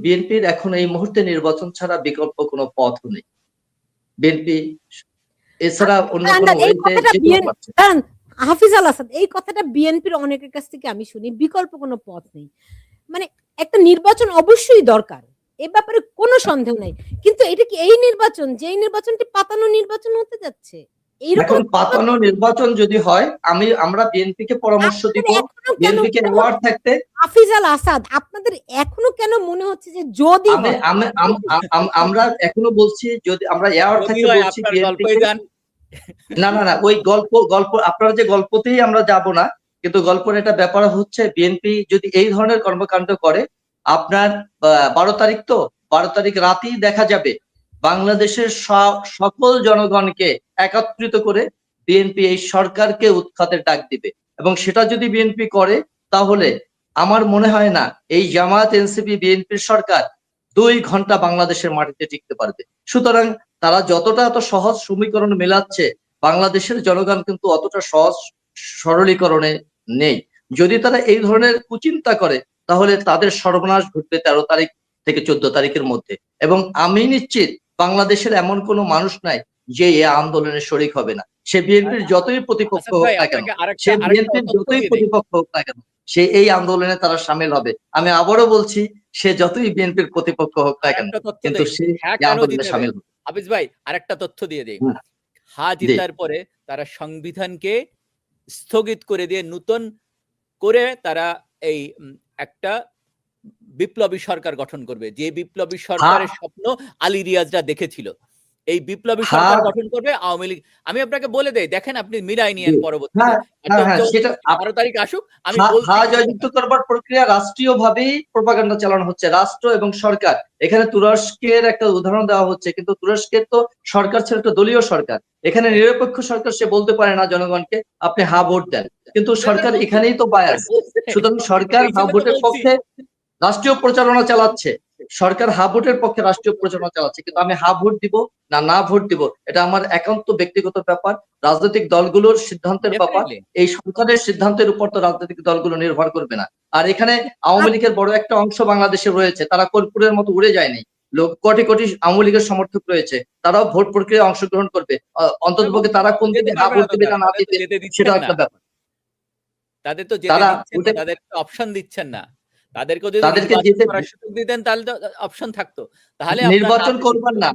বিএনপির এখন এই মুহূর্তে নির্বাচন ছাড়া বিকল্প কোনো পথ নেই। বিএনপি এছাড়া অন্য কোনো এই ওয়েতে কথাটা যেতেও পারছে। হাফিজ আল আসাদ, এই কথাটা বিএনপির অনেকের কাছ থেকে আমি শুনি, বিকল্প কোনো পথ নেই। মানে একটা নির্বাচন অবশ্যই দরকার, এ ব্যাপারে কোনো সন্দেহ নাই। কিন্তু এটা কি এই নির্বাচন, যেই নির্বাচনটি পাতানো নির্বাচন হতে যাচ্ছে? এখন পাতানো নির্বাচন যদি হয়, আমরা বিএনপিকে পরামর্শ দিব, বিএনপিকে অ্যাওয়ার্ড থাকতে। হাফিজ আল আসাদ, আপনাদের এখনো কেন মনে হচ্ছে যে যদি আমরা এখনো বলছি, যদি আমরা অ্যাওয়ার্ড থাকতে বলছি বিএনপিকে, না ওই গল্প আপনারা যে গল্পতেই আমরা যাব না, কিন্তু গল্পের একটা ব্যাপার হচ্ছে, বিএনপি যদি এই ধরনের কর্মকাণ্ড করে, আপনার 12 তারিখ তো, 12 তারিখ রাতেই দেখা যাবে বাংলাদেশের সকল জনগণকে একত্রিত করে বিএনপি এই সরকারকে উৎখাতের ডাক দিবে, এবং সেটা যদি বিএনপি করে তাহলে আমার মনে হয় না এই জামায়াত, এনসিপি, বিএনপির সরকার 2 ঘন্টা বাংলাদেশের মাটিতে টিকতে পারবে। সুতরাং তারা যতটা এত সহজ সমীকরণ মেলাচ্ছে, বাংলাদেশের জনগণ কিন্তু অতটা সহজ সরলীকরণে নেই। যদি তারা এই ধরনের কুচিন্তা করে তাহলে তাদের সর্বনাশ ঘটবে 13 তারিখ থেকে 14 তারিখের মধ্যে, এবং আমি নিশ্চিত বাংলাদেশের এমন কোনো মানুষ নাই যে এই আন্দোলনে শরিক হবে না। সে বিএনপির যতই প্রতিপক্ষ আসাদ হোক ভাই, না কেন, আপনাকে সে আরেকটা বিএনপির তথ্য যতই দিয়ে দেই। প্রতিপক্ষ হোক না কেন, সে এই আন্দোলনে তারা সামিল হবে। আমি আবারও বলছি, সে যতই বিএনপির প্রতিপক্ষ হোক না কেন, আরেকটা তথ্য কিন্তু দেই। সে হ্যাঁ এই কেন আন্দোলনে জিতাবে? সামিল হবে। হাফিজ ভাই, আরেকটা তথ্য দিয়ে দেই। হুম, হ্যাঁ জি। জিতার পরে তারা সংবিধানকে স্থগিত করে দিয়ে নতুন করে তারা এই একটা বিপ্লবী সরকার গঠন করবে, যে বিপ্লবী সরকারের স্বপ্ন আলী রিয়াজরা দেখেছিল। এই বিপ্লবী সরকার গঠন করবে আওয়ামী লীগ। আমি আপনাকে বলে দেই, দেখেন আপনি মিলাই নিয়েন পরবর্তীতে। সেটা 12 তারিখ আসুক, আমি বলছি হা জয়যুক্ত করবার প্রক্রিয়া রাষ্ট্রীয়ভাবেই প্রোপাগান্ডা চালানো হচ্ছে, রাষ্ট্র এবং সরকার। এখানে তুরস্কের একটা উদাহরণ দেওয়া হচ্ছে, কিন্তু তুরস্কের তো সরকার ছিল একটা দলীয় সরকার। এখানে নিরপেক্ষ সরকার, সে বলতে পারে না জনগণকে আপনি হা ভোট দেন, কিন্তু সরকার এখানেই তো বায়াস। সুতরাং সরকার হা ভোটের পক্ষে রাষ্ট্রীয় প্রচারণা চালাচ্ছে, সরকার হা ভোটের পক্ষে রাষ্ট্রীয় প্রচারণা চালাচ্ছে, কিন্তু আমি হা ভোট দিব না ভোট দিব এটা আমার একান্ত ব্যক্তিগত ব্যাপার, রাজনৈতিক দলগুলোর সিদ্ধান্তের ব্যাপার। এই সরকারের সিদ্ধান্তের উপর তো রাজনৈতিক দলগুলো নির্ভর করবে না। আর এখানে আওয়ামী লীগের বড় একটা অংশ বাংলাদেশে রয়েছে, তারা কর্পূরের মতো উড়ে যায়নি। কোটি কোটি আওয়ামী লীগের সমর্থক রয়েছে, তারাও ভোট প্রক্রিয়ায় অংশগ্রহণ করবে। অন্ততপক্ষে তারা কোন দিকে হা ভোট দিবে না দিবে সেটা একটা ব্যাপার। তাদের তো যেতে তারা দিচ্ছেন না, তাদের অপশন দিচ্ছেন না। তাদেরকে যদি তাদেরকে নির্বাচন যেতে করার সুযোগ দিতেন তাহলে তো অপশন থাকতো। তাহলে নির্বাচন করবেন না।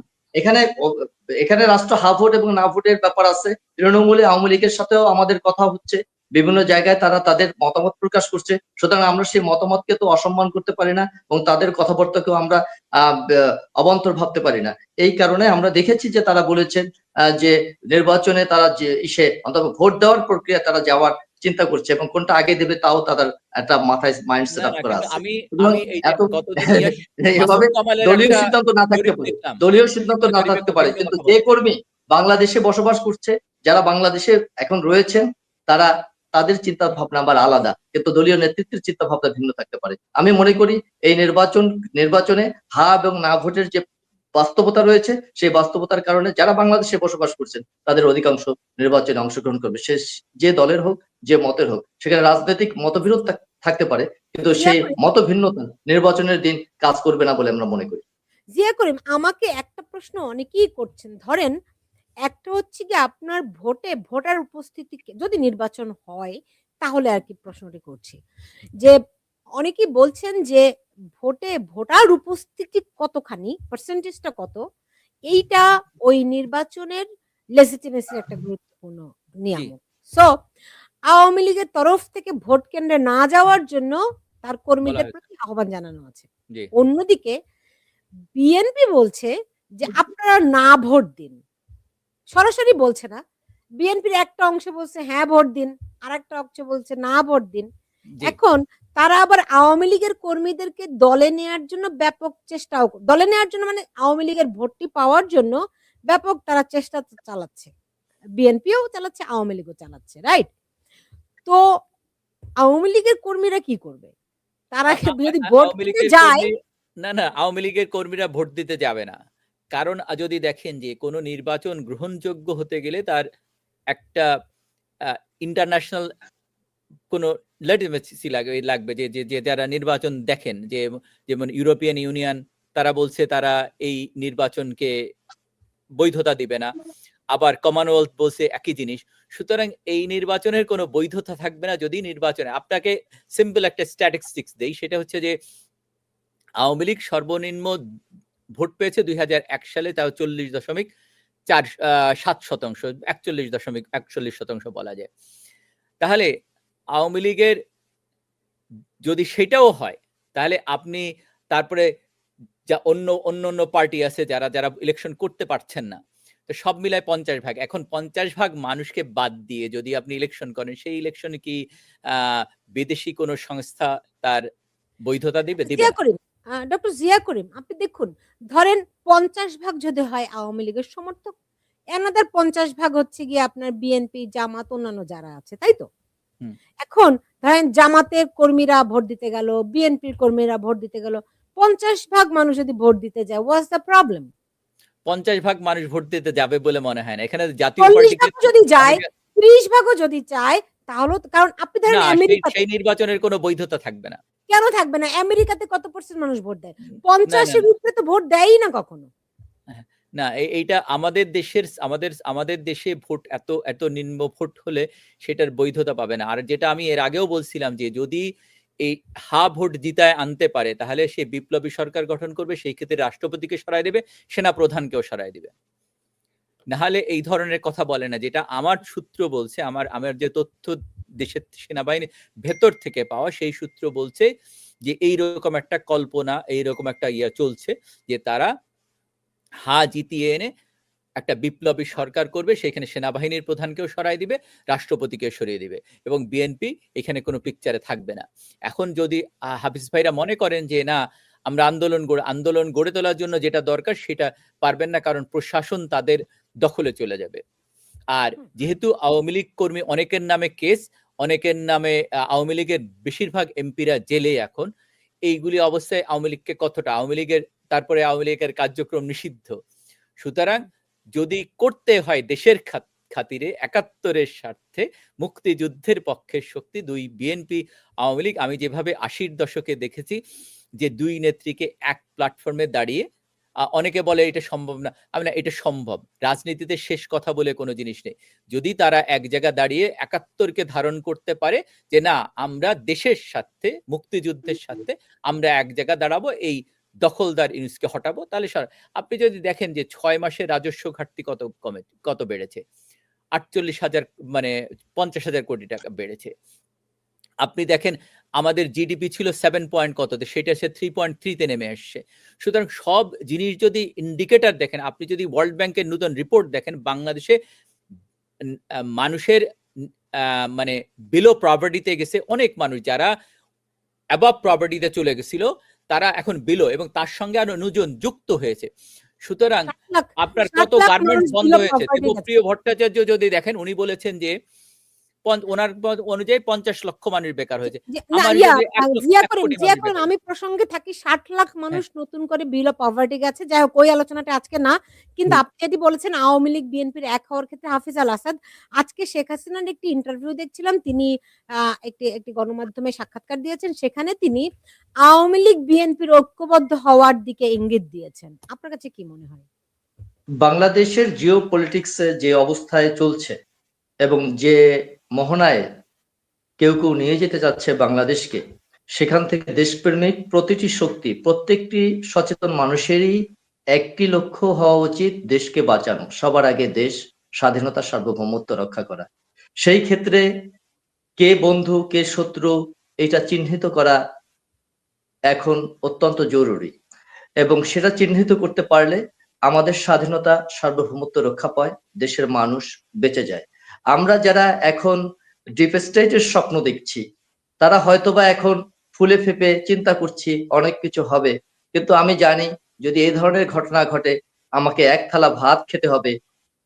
এখানে রাষ্ট্র হা ভোট এবং না ভোটের ব্যাপার আছে। তৃণমূলে আওয়ামী লীগের সাথেও আমাদের কথা হচ্ছে, বিভিন্ন জায়গায় তারা তাদের মতামত প্রকাশ করছে। সুতরাং আমরা সেই মতামতকে তো অসম্মান করতে পারি না, এবং তাদের কথাবার্তাকেও আমরা অবান্তর ভাবতে পারি না। এই কারণে আমরা দেখেছি যে তারা বলেছেন যে নির্বাচনে তারা যে অন্তত ভোট দেওয়ার প্রক্রিয়া তারা যাওয়ার চিন্তা করছে, এবং কোনটা আগে দেবে তাও তাদের একটা মাথায় মাইন্ড সেট আপ করা আছে। আমি এই যে গতদিন এভাবে দলীয় সিদ্ধান্ত না থাকতে পারে, দলীয় সিদ্ধান্ত না থাকতে পারে, কিন্তু যে কর্মী বাংলাদেশে বসবাস করছে, যারা বাংলাদেশে এখন রয়েছেন, তাদের চিন্তা ভাবনা আবার আলাদা, কিন্তু দলীয় নেতৃত্বের চিন্তা ভাবনা ভিন্ন থাকতে পারে। আমি মনে করি এই নির্বাচনে হা এবং না ভোটের যে বাস্তবতা রয়েছে, সেই বাস্তবতার কারণে যারা বাংলাদেশে বসবাস করছেন তাদের অধিকাংশ নির্বাচনে অংশগ্রহণ করবে, সে যে দলের হোক, যে মতের হোক। সেখানে রাজনৈতিক মতবিরোধ থাকতে পারে, কিন্তু সেই মতভিন্নতা নির্বাচনের দিন কাজ করবে না বলে আমরা মনে করি। জিয়া করিম, আমাকে একটা প্রশ্ন অনেকেই করছেন, ধরেন একটা হচ্ছে কি আপনার ভোটার উপস্থিতি যদি নির্বাচন হয় তাহলে আর কি প্রশ্নটি করছি, যে অনেকেই বলছেন যে ভোটার উপস্থিতি কতখানি, পার্সেন্টেজটা কত, এইটা ওই নির্বাচনের লেজিটিমেসির একটা গুরুত্বপূর্ণ নিয়ামক। সো আওয়ামী লীগের তরফ থেকে ভোট কেন্দ্রে না যাওয়ার জন্য তার কর্মীদের প্রতি আহ্বান জানানো আছে। অন্যদিকে বিএনপি বলছে যে আপনারা না ভোট দিন, সরাসরি বলছে না। বিএনপির একটা অংশ বলছে হ্যাঁ ভোট দিন, আর একটা অংশ বলছে না ভোট দিন। এখন তারা আবার আওয়ামী লীগের কর্মীদেরকে দলে নেওয়ার জন্য ব্যাপক চেষ্টাও, দলে নেওয়ার জন্য মানে আওয়ামী লীগের ভোটটি পাওয়ার জন্য ব্যাপক তারা চেষ্টা চালাচ্ছে, বিএনপিও চালাচ্ছে, আওয়ামী লীগও চালাচ্ছে, রাইট? তো আওয়ামী লীগের কর্মীরা কি করবে? তারা যদি ভোট দিতে যায়, না আওয়ামী লীগের কর্মীরা ভোট দিতে যাবে না। কারণ যদি দেখেন যে কোনো নির্বাচন গ্রহণযোগ্য হতে গেলে তার একটা ইন্টারন্যাশনাল কোনো লেজিটিমেসি লাগবে, যে যারা নির্বাচন দেখেন, যে যেমন ইউরোপিয়ান ইউনিয়ন, তারা বলছে তারা এই নির্বাচনকে বৈধতা দিবে না, আবার কমনওয়েলথ বলছে একই জিনিস। সুতরাং এই নির্বাচনের কোনো বৈধতা থাকবে না যদি নির্বাচনে, আপনাকে সিম্পল একটা স্ট্যাটিস্টিক্স দেই, সেটা হচ্ছে যে আওয়ামী লীগ সর্বনিম্ন ভোট পেয়েছে 2001 সালে, তাও 40.7%, 41.41% বলা যায়। তাহলে আওয়ামী লীগের যদি সেটাও হয়, তাহলে আপনি তারপরে যা অন্য পার্টি আছে যারা ইলেকশন করতে পারছেন না, তো সব মিলায় 50 ভাগ। এখন 50 ভাগ মানুষকে বাদ দিয়ে যদি আপনি ইলেকশন করেন, সেই ইলেকশনে কি বিদেশি কোনো সংস্থা তার বৈধতা দিবে? ডক্টর জিয়া করিম, আপনি দেখুন, ধরেন ৫০ ভাগ যদি হয় আওয়ামী লীগের সমর্থক, এনাদের ৫০ ভাগ হচ্ছে গিয়ে আপনার বিএনপি, জামাত, অন্যান্য যারা আছে, তাই তো? হুম। এখন ধরেন জামাতের কর্মীরা ভোট দিতে গেল, বিএনপির কর্মীরা ভোট দিতে গেল। ৫০ ভাগ মানুষ যদি ভোট দিতে যায়, হোয়াটস দ্য প্রবলেম? ৫০ ভাগ মানুষ ভোট দিতে যাবে বলে মনে হয় না। এখানে জাতীয় ৪০ পার্টিকে ভাগও যদি যায়, অনেকে ৩০ ভাগও যদি চায়, তাহলেও তো, কারণ আপনি ধরেন না, আমেরিকাতে সেই নির্বাচনের কোনো বৈধতা থাকবে না। কেন থাকবে না? আমেরিকাতে কত % মানুষ ভোট দেয়? না, ৫০ না, এর না। উপরে তো ভোট দেয়ই না কখনো। হ্যাঁ, না এইটা আমাদের দেশের আমাদের দেশে ভোট এত নিম্ন ভোট হলে সেটার বৈধতা পাবে না। আর যেটা আমি এর আগেও বলছিলাম যে যদি এই ভোট জিতায় আনতে পারে তাহলে সে বিপ্লবী সরকার গঠন করবে, সেই ক্ষেত্রে রাষ্ট্রপতিকে সরায় দেবে, সেনা প্রধানকেও সরায় দিবে। নাহলে এই ধরনের কথা বলে না। যেটা আমার সূত্র বলছে, আমার যে তথ্য দেশের সেনাবাহিনীর ভেতর থেকে পাওয়া, সেই সূত্র বলছে যে এইরকম একটা কল্পনা, এইরকম একটা চলছে যে তারা জিতিয়ে এনে একটা বিপ্লবী সরকার করবে, সেখানে সেনাবাহিনীর প্রধানকেও সরায় দিবে, রাষ্ট্রপতিকেও সরিয়ে দিবে এবং বিএনপি এখানে কোনো পিকচারে থাকবে না। এখন যদি হাফিজ ভাইরা মনে করেন যে না আমরা আন্দোলন গড়ে তোলার জন্য যেটা দরকার সেটা পারবেন না, কারণ প্রশাসন তাদের দখলে চলে যাবে। আর হুম, যেহেতু আওয়ামী লীগ কর্মী অনেকের নামে কেস, অনেকের নামে আওয়ামী লীগের বেশিরভাগ এমপিরা জেলে এখন, এইগুলি অবস্থায় আওয়ামী লীগকে কতটা তারপরে আওয়ামী লীগের কার্যক্রম নিষিদ্ধ। সুতরাং হুম, যদি করতে হয় দেশের খাতিরে, ৭১-এর স্বার্থে, মুক্তিযুদ্ধের পক্ষের শক্তি দুই বিএনপি আওয়ামী লীগ, আমি যেভাবে ৮০-র দশকে দেখেছি যে দুই নেত্রীকে এক প্ল্যাটফর্মে দাঁড়িয়ে, অনেকে বলে এটা সম্ভব না, আমি না, এটা সম্ভব। রাজনীতিতে শেষ কথা বলে কোনো জিনিস নেই। যদি তারা এক জায়গায় দাঁড়িয়ে ৭১-কে ধারণ করতে পারে যে না আমরা দেশের স্বার্থে, মুক্তিযুদ্ধের স্বার্থে আমরা এক জায়গায় দাঁড়াবো, এই দখলদার ইউনুসকে হটাবো, তাহলে আপনি যদি দেখেন যে ৬ মাসে রাজস্ব ঘাটতি কত বেড়েছে, ৪৮,০০০ মানে ৫০,০০০ কোটি টাকা বেড়েছে। আপনি দেখেন আমাদের জিডিপি ছিল 7 পয়েন্ট কততে, সেটা সে 3.3 তে নেমে আসছে। সুতরাং সব জিনিস যদি ইন্ডিকেটর দেখেন, আপনি যদি ওয়ার্ল্ড ব্যাংকের নতুন রিপোর্ট দেখেন, বাংলাদেশে মানুষের মানে বিলো প্রপার্টিতে গেছে অনেক মানুষ, যারা অ্যাবভ প্রপার্টিতে চলে গেছিল তারা এখন বিলো, এবং তার সঙ্গে আরো নতুন যুক্ত হয়েছে। সুতরাং ৭ লাখ আপনার ৭ কত লাখ মানুষ গার্মেন্টস বন্ধ বিলো হয়েছে। প্রপার্টি গেছে। দেবপ্রিয় ভট্টাচার্য যদি দেখেন, উনি বলেছেন যে ওনার অনুযায়ী ৫০ লক্ষ মানুষ বেকার হয়েছে। না, আমার ইয়া হিসেবে ১ কোটি জিয়া মানুষ করিম, বেকার আমি হয়েছে। প্রসঙ্গে থাকি। ৬০ লাখ মানুষ হ্যাঁ, নতুন করে বিলো পভার্টি গেছে। যাই হোক, ওই আলোচনাটা আজকে না। কিন্তু হুম, আপনি যেটি বলেছেন আওয়ামী লীগ বিএনপির এক হওয়ার ক্ষেত্রে হাফিজ আল আসাদ, আজকে শেখ হাসিনার একটি ইন্টারভিউ দেখছিলাম। তিনি একটি গণমাধ্যমে সাক্ষাৎকার দিয়েছেন। সেখানে তিনি আওয়ামী লীগ বিএনপির ঐক্যবদ্ধ হওয়ার দিকে ইঙ্গিত দিয়েছেন। আপনার কাছে কি মনে হয়? বাংলাদেশের জিও পলিটিক্সে যে অবস্থায় চলছে এবং যে মোহনায় কেউ নিয়ে যেতে চাচ্ছে বাংলাদেশকে, সেখান থেকে দেশপ্রেমিক প্রতিটি শক্তি, প্রত্যেকটি সচেতন মানুষেরই একটি লক্ষ্য হওয়া উচিত, দেশকে বাঁচানো, সবার আগে দেশ স্বাধীনতা সার্বভৌমত্ব রক্ষা করা। সেই ক্ষেত্রে কে বন্ধু কে শত্রু এটা চিহ্নিত করা এখন অত্যন্ত জরুরি, এবং সেটা চিহ্নিত করতে পারলে আমাদের স্বাধীনতা সার্বভৌমত্ব রক্ষা পায়, দেশের মানুষ বেঁচে যায়। আমরা যারা এখন ডিপ স্টেটের স্বপ্ন দেখছি, তারা হয়তোবা এখন ফুলে ফেপে চিন্তা করছি অনেক কিছু হবে, কিন্তু আমি জানি যদি এই ধরনের ঘটনা ঘটে আমাকে এক থালা ভাত খেতে হবে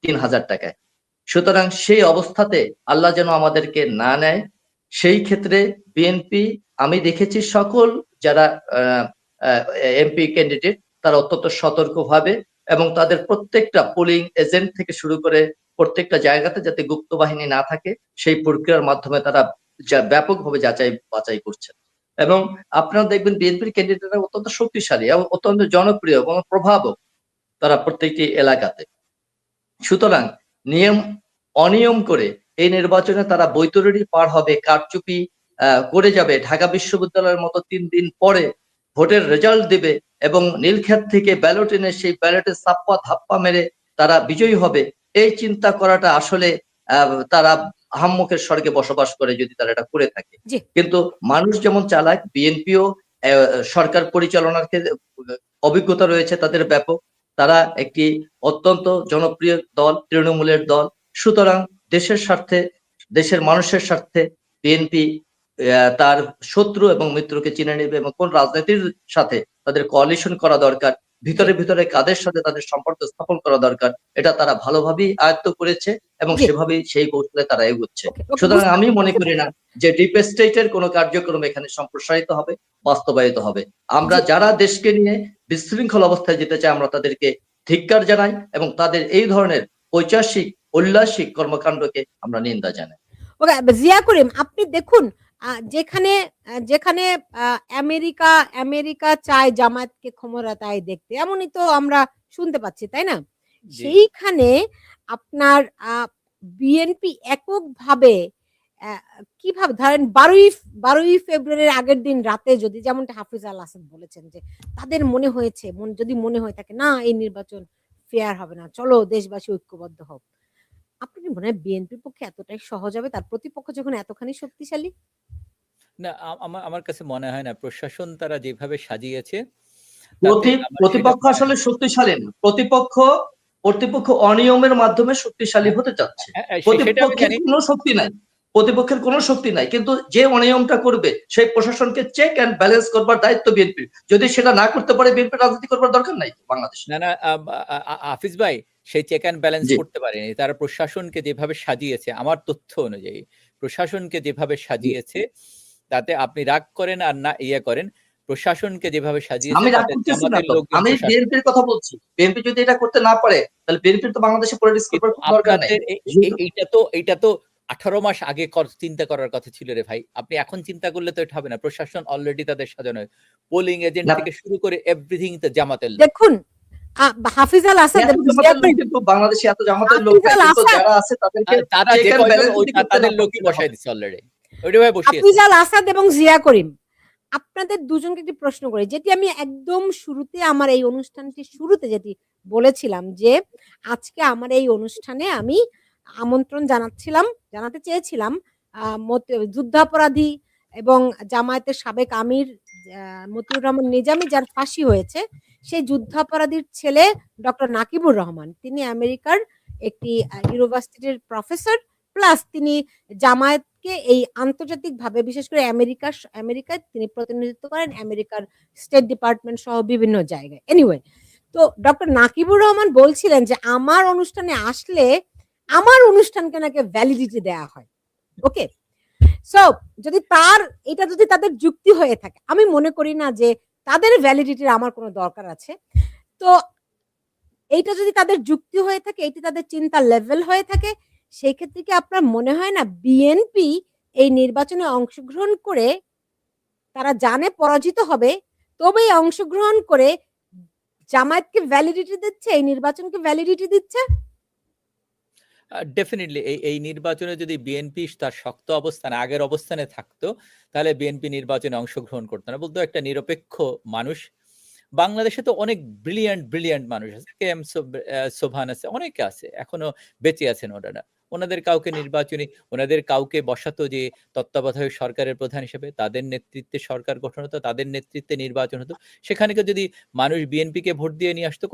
৩,০০০ টাকায়। সুতরাং সেই অবস্থাতে আল্লাহ যেন আমাদেরকে না নেয়। সেই ক্ষেত্রে বিএনপি, আমি দেখেছি সকল যারা এমপি ক্যান্ডিডেট, তারা অত্যন্ত সতর্কভাবে এবং তাদের প্রত্যেকটা পোলিং এজেন্ট থেকে শুরু করে প্রত্যেকটা জায়গাতে যাতে গুপ্ত বাহিনী না থাকে সেই প্রক্রিয়ার মাধ্যমে তারা ব্যাপকভাবে যাচাই বাছাই করছেন। এবং আপনারা দেখবেন বিএনপির ক্যান্ডিডেটরা অত্যন্ত শক্তিশালী এবং অত্যন্ত জনপ্রিয় এবং প্রভাবক তারা প্রত্যেকটি এলাকাতে। সুতরাং নিয়ম অনিয়ম করে এই নির্বাচনে তারা বৈতরণী পার হবে, কারচুপি করে যাবে, ঢাকা বিশ্ববিদ্যালয়ের মতো ৩ দিন পরে ভোটের রেজাল্ট দেবে এবং নীলক্ষেত থেকে ব্যালট এনে সেই ব্যালটে চাপ্পা ধাপ্পা মেরে তারা বিজয়ী হবে, এই চিন্তা করাটা আসলে তারা আহাম্মকের স্বর্গে বসবাস করে যদি তারা এটা করে থাকে। জি। কিন্তু মানুষ যেমন চালাক, বিএনপিও সরকার পরিচালনার ক্ষেত্রে অভিজ্ঞতা রয়েছে তাদের ব্যাপক, তারা একটি অত্যন্ত জনপ্রিয় দল, তৃণমূলের দল। সুতরাং দেশের স্বার্থে, দেশের মানুষের স্বার্থে বিএনপি তার শত্রু এবং মিত্রকে চিনে নেবে এবং কোন রাজনীতির সাথে তাদের কোয়ালিশন করা দরকার, ভিতরে ভিতরে কাদের সাথে তাদের সম্পর্ক স্থাপন করা দরকার, এটা তারা ভালোভাবেই আয়ত্ত করেছে এবং জি। সেভাবেই সেই কৌশলে তারা এগোচ্ছে। ওকে, ওকে, সুতরাং বুঝতে আমি মনে পেরেছি। করি না যে ডিপ স্টেটের কোনো কার্যক্রম এখানে সম্প্রসারিত হবে, বাস্তবায়িত হবে। আমরা জি। যারা দেশকে নিয়ে বিশৃঙ্খল অবস্থায় যেতে চাই আমরা তাদেরকে ধিক্কার জানাই এবং তাদের এই ধরনের ঐতিহাসিক উল্লাসিক কর্মকাণ্ডকে আমরা নিন্দা জানাই। ওকে, জিয়া করিম, আপনি দেখুন যেখানে যেখানে আমেরিকা আমেরিকা চায় জামায়াতকে ক্ষমতায় দেখতে, এমনই তো আমরা শুনতে পাচ্ছি, তাই না? জি। সেইখানে আপনার বিএনপি এককভাবে অ্যা কিভাবে ধরেন ১২ই ফেব্রুয়ারির আগের দিন রাতে যদি যেমনটা হাফিজ আল আসাদ বলেছেন যে তাদের মনে হয়েছে যদি মনে হয়ে থাকে না এই নির্বাচন ফেয়ার হবে না, চলো দেশবাসী ঐক্যবদ্ধ হোক। আপনার কি মনে হয় বিএনপির পক্ষে এতটাই সহজ হবে তার প্রতিপক্ষ যখন এতখানি শক্তিশালী? না, আমার আমার কাছে মনে হয় না। প্রশাসন তারা যেভাবে সাজিয়েছে তাতে আমার সেটা প্রতিপক্ষ মনে হয় আসলে না। শক্তিশালী না। প্রতিপক্ষ অনিয়মের মাধ্যমে শক্তিশালী হ্যাঁ, হতে চাচ্ছে। হ্যাঁ, সেটা আমি প্রতিপক্ষের জানি। কোনো শক্তি নাই। প্রতিপক্ষের কোনো শক্তি নাই। কিন্তু যে অনিয়মটা করবে সেই প্রশাসনকে চেক অ্যান্ড ব্যালেন্স করবার দায়িত্ব বিএনপির। যদি সেটা না করতে পারে বিএনপির রাজনীতি করবার দরকার নাই বাংলাদেশে। না, না, হাফিজ ভাই সেই চেক অ্যান্ড ব্যালেন্স জি। করতে পারেনি। তারা প্রশাসনকে যেভাবে সাজিয়েছে আমার তথ্য অনুযায়ী, প্রশাসনকে যেভাবে জি। সাজিয়েছে তাতে আপনি রাগ করেন আর না করেন, প্রশাসনকে যেভাবে সাজিয়েছে আমি রাগ তাতে করতেছি না জামাতের তো। লোকজন আমি প্রশাসন। বিএনপির কথা বলছি। বিএনপি যদি এটা করতে না পারে তাহলে বিএনপির তো বাংলাদেশে পলিটিক্স কিন্তু করবার কোনো দরকার নাই। আপনাদের যেহেতু এইটা তো ১৮ মাস আগে চিন্তা করার কথা ছিল রে ভাই। আপনি এখন চিন্তা করলে তো এটা হবে না। প্রশাসন অলরেডি তাদের সাজানো। পোলিং এজেন্ট না থেকে শুরু করে এভরিথিং তো জামাতের লোক। দেখুন আ হাফিজ আল আসাদ এত এবং জিয়া জামাতের লোক করিম, কিন্তু বাংলাদেশে এত জামাতের লোক হাফিজ নাই। আল কিন্তু আসাদ যারা আছে তাদেরকে তারা চেক যে অ্যান্ড কয়জন ব্যালেন্স যদি করতে তাদের না পারে লোকই সেটা বসায় হবে না। দিচ্ছে অলরেডি। ওইটা ভাই বসিয়েছে। হাফিজ আল আসাদ এবং জিয়া করিম, আপনাদের দুজনকে একটি প্রশ্ন করি, যেটি আমি একদম শুরুতে আমার এই অনুষ্ঠানটির শুরুতে যেটি বলেছিলাম যে, আজকে আমার এই অনুষ্ঠানে আমি আমন্ত্রণ জানাতে চেয়েছিলাম যুদ্ধাপরাধী এবং জামায়াতের সাবেক আমির মতিউর রহমান নিজামী যার ফাঁসি হয়েছে, সেই যুদ্ধাপরাধীর ছেলে ডক্টর নাকিবুর রহমান। তিনি আমেরিকার একটি ইউনিভার্সিটির প্রফেসর, প্লাস তিনি জামায়াতকে এই আন্তর্জাতিকভাবে বিশেষ করে আমেরিকায় তিনি প্রতিনিধিত্ব করেন, আমেরিকার স্টেট ডিপার্টমেন্ট সহ বিভিন্ন জায়গায়। এনিওয়ে, তো ডক্টর নাকিবুর রহমান বলছিলেন যে আমার অনুষ্ঠানে আসলে আমার অনুষ্ঠানকে নাকি ভ্যালিডিটি দেয়া হয়। ওকে? সো এটা যদি তাদের যুক্তি হয়ে থাকে, আমি মনে করি না যে তাদের ভ্যালিডিটির আমার কোনো দরকার আছে। তো এইটা যদি তাদের যুক্তি হয়ে থাকে, এটি তাদের চিন্তার লেভেল হয়ে থাকে, সেই ক্ষেত্রে কি আপনার মনে হয় না বিএনপি এই নির্বাচনে অংশগ্রহণ করে তারা জানে পরাজিত হবে, তবেই অংশগ্রহণ করে জামায়াতকে ভ্যালিডিটি দিচ্ছে, এই নির্বাচনকে ভ্যালিডিটি দিচ্ছে? ডেফিনিটলি এই নির্বাচনে যদি বিএনপি তার শক্ত অবস্থানে আগের অবস্থানে থাকতো তাহলে বিএনপি নির্বাচনে অংশগ্রহণ করতো না। বলতো একটা নিরপেক্ষ মানুষ। বাংলাদেশে তো অনেক ব্রিলিয়ান্ট মানুষ আছে। কে এম সোবহান আছে, অনেকে আছে। এখনো বেঁচে আছেন ওনারা। ওনাদের কাউকে বসাতো যে তত্ত্বাবধায়ক সরকারের প্রধান হিসেবে, তাদের নেতৃত্বে সরকার গঠন হতো, তাদের নেতৃত্বে নির্বাচন হতো। সেখানে যদি মানুষ বিএনপিকে ভোট দিয়ে নিয়ে আসতো,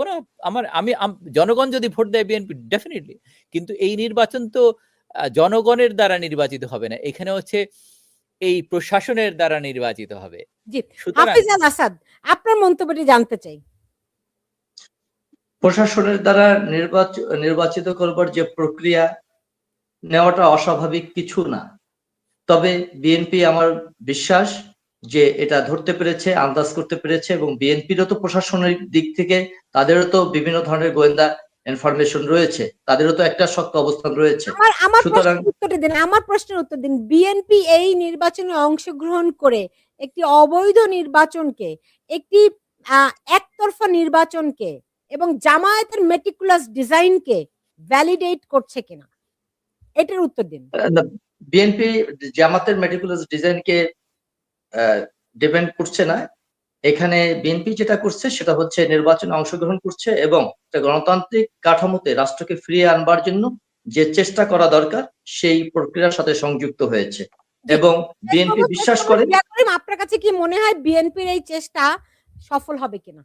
জনগণ যদি ভোট দেয় বিএনপি ডেফিনিটলি। কিন্তু এই নির্বাচন তো জনগণের দ্বারা নির্বাচিত হবে না। এখানে হচ্ছে এই প্রশাসনের দ্বারা নির্বাচিত হবে। জি, সুতরাং হাফিজ আল আসাদ, আপনার মন্তব্যটি জানতে চাই। প্রশাসনের দ্বারা নির্বাচিত করবার যে প্রক্রিয়া নেওয়াটা অস্বাভাবিক কিছু না। তবে বিএনপি আমার বিশ্বাস যে এটা ধরতে পেরেছে, আন্দাজ করতে পেরেছে এবং বিএনপিরও তো প্রশাসনিক দিক থেকে তাদেরও তো বিভিন্ন ধরনের গোয়েন্দা ইনফরমেশন রয়েছে, তাদেরও তো একটা শক্ত অবস্থান রয়েছে। আমার সুতরাং প্রশ্নের উত্তরটা দিন। আমার প্রশ্নের উত্তর দিন। বিএনপি এই নির্বাচনে অংশগ্রহণ করে একটি অবৈধ নির্বাচনকে, একটি আ একতরফা নির্বাচনকে এবং জামায়াতের meticulous ডিজাইনকে ভ্যালিডেট করছে কিনা? এটার উত্তর দিন। বিএনপি জামাতের মেটিকুলাস ডিজাইনকে ডিপেন্ড করছে না। এখানে বিএনপি যেটা করছে সেটা হচ্ছে নির্বাচনে অংশগ্রহণ করছে এবং একটা গণতান্ত্রিক কাঠামোতে রাষ্ট্রকে ফিরিয়ে আনবার জন্য যে চেষ্টা করা দরকার সেই প্রক্রিয়ার সাথে সংযুক্ত হয়েছে জি। এবং শেষ বিএনপি খবর বিশ্বাস করে জিয়া করিম, আপনার কাছে কি মনে হয় বিএনপির এই চেষ্টা সফল হবে কিনা?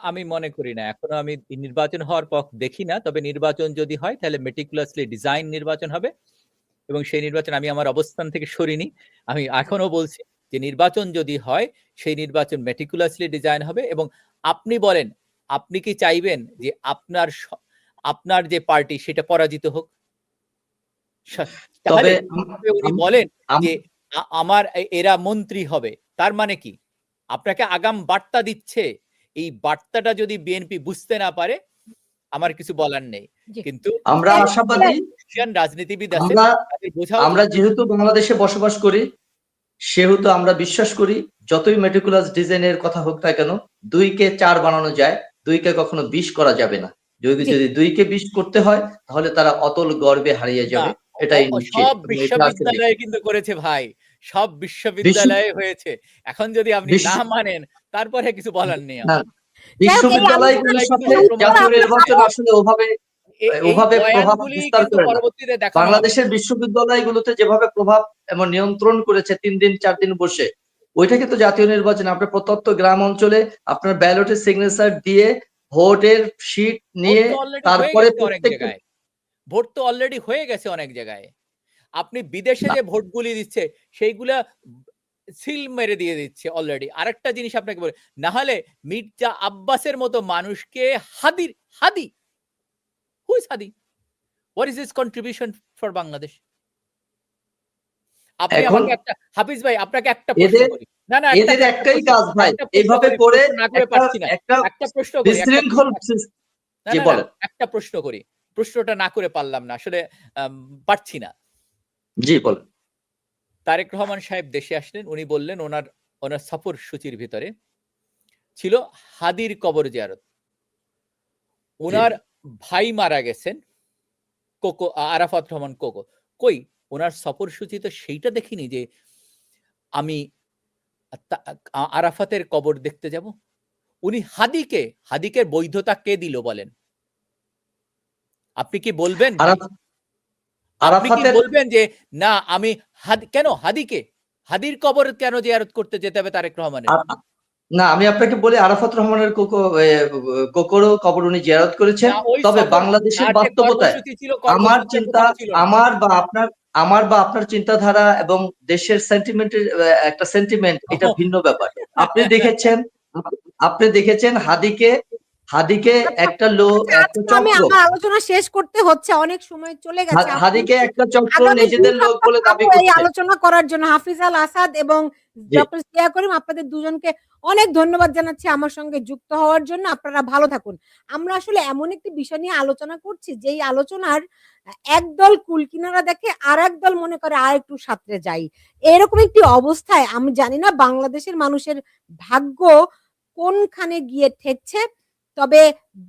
আমি মনে করি না। এখনো আমি নির্বাচন হওয়ার পথ দেখি না। তবে নির্বাচন যদি হয় তাহলে meticulously ডিজাইন নির্বাচন হবে। এবং সেই নির্বাচন আমি আমার অবস্থান থেকে সরিনি। আমি এখনো বলছি যে নির্বাচন যদি হয় সেই নির্বাচন মেটিকুলাসলি ডিজাইন হবে এবং আপনি বলেন, আপনি কি চাইবেন যে আপনার যে পার্টি সেটা পরাজিত হোক? তাহলে তবে উনি বলেন যে আমার এরা মন্ত্রী হবে, তার মানে কি? আপনাকে আগাম বার্তা দিচ্ছে। এই বার্তাটা যদি বিএনপি বুঝতে না পারে আমার কিছু বলার নেই। কিন্তু আমরা আশাবাদী, রাজনীতিবিদ আছেন, তাদের বোঝা আমরা উচিত। যেহেতু বাংলাদেশে বসবাস করি সেহেতু আমরা বিশ্বাস করি যতই মেটিকুলাস ডিজাইনের কথা হোক না কেন 2 কে 4 বানানো যায়, 2 কে কখনো 20 করা যাবে না। যদি 2 কে 20 করতে হয় তাহলে তারা অতল গর্বে হারিয়ে যাবে, এটাই নিশ্চিত। সব বিশ্ববিদ্যালয়ে কিন্তু করেছে ভাই, সব বিশ্ববিদ্যালয়ে হয়েছে। এখন যদি আপনি না মানেন তারপরে কিছু বলার নেই আমার। বিশ্ববিদ্যালয়গুলোর সাথে জাতীয় নির্বাচন আসলে ওভাবে প্রভাব বিস্তার করে না। পরবর্তীতে দেখা বাংলাদেশের বিশ্ববিদ্যালয়গুলোতে যেভাবে প্রভাব এবং নিয়ন্ত্রণ করেছে 3 দিন 4 দিন বসে, ওইটা কিন্তু জাতীয় নির্বাচন আপনার প্রত্যন্ত গ্রাম অঞ্চলে আপনার ব্যালটের সিগনেচার দিয়ে ভোটের শীট নিয়ে তারপরে প্রত্যেকটা ভোট তো অলরেডি হয়ে গেছে অনেক জায়গায়। আপনি বিদেশে যে ভোটগুলি দিচ্ছে সেইগুলা সিল মেরে দিয়ে দিচ্ছে অলরেডি। আরেকটা জিনিস আপনাকে বলি, না হলে মির্জা আব্বাসের মতো মানুষকে Hadi who is Hadi? What is his contribution for Bangladesh? আপনি আমাকে একটা হাফিজ ভাই আপনাকে একটা প্রশ্ন করি। না এদের একটাই কাজ ভাই, এইভাবে করে একটা প্রশ্ন করি, বিশৃঙ্খল জি বলেন। একটা প্রশ্ন করি, প্রশ্নটা না করে পারলাম না আসলে, পারছি না। জি বলেন। তারেক রহমান সাহেব দেশে আসলেন, উনি বললেন ওনার সফর সূচির ভিতরে ছিল হাদির কবর জিয়ারত। ওনার ভাই মারা গেছেন কোকো, আরাফাত রহমান কোকো। কই ওনার সফর সূচি তো সেইটা দেখিনি যে আমি আরাফাতের কবর দেখতে যাব। উনি হাদিকে বৈধতা কে দিল বলেন? আপনি কি বলবেন? আপনি কি বলবেন যে না আমি কেন হাদির কবর কেন জিয়ারত করতে যেতে হবে তারেক রহমানের? না, আমি আপনাকে বলি আরাফাত রহমানের কোকোরও কবর উনি জিয়ারত করেছেন। তবে বাংলাদেশের বাস্তবতায় আমার বা আপনার চিন্তাধারা এবং দেশের সেন্টিমেন্টের একটা সেন্টিমেন্ট, এটা ভিন্ন ব্যাপার। আপনি দেখেছেন হাদিকে একটা আমি আমার আলোচনা শেষ করতে হচ্ছে, অনেক সময় চলে গেছে। হাদিকে একটা চক্র নিজেদের লোক বলে দাবি করছে। আলোচনা করার জন্য হাফিজ আল আসাদ এবং ডক্টর সিয়া করিম, আপনাদের দুজনকে অনেক ধন্যবাদ জানাচ্ছি আমার সঙ্গে যুক্ত হওয়ার জন্য। আপনারা ভালো থাকুন। আমরা আসলে এমন একটি বিষয় নিয়ে আলোচনা করছি যেই আলোচনার একদল কুল কিনারা দেখে আর একদল মনে করে আর একটু সাঁতরে যাই, এরকম একটি অবস্থায় আমি জানি না বাংলাদেশের মানুষের ভাগ্য কোনখানে গিয়ে ঠেকছে। তবে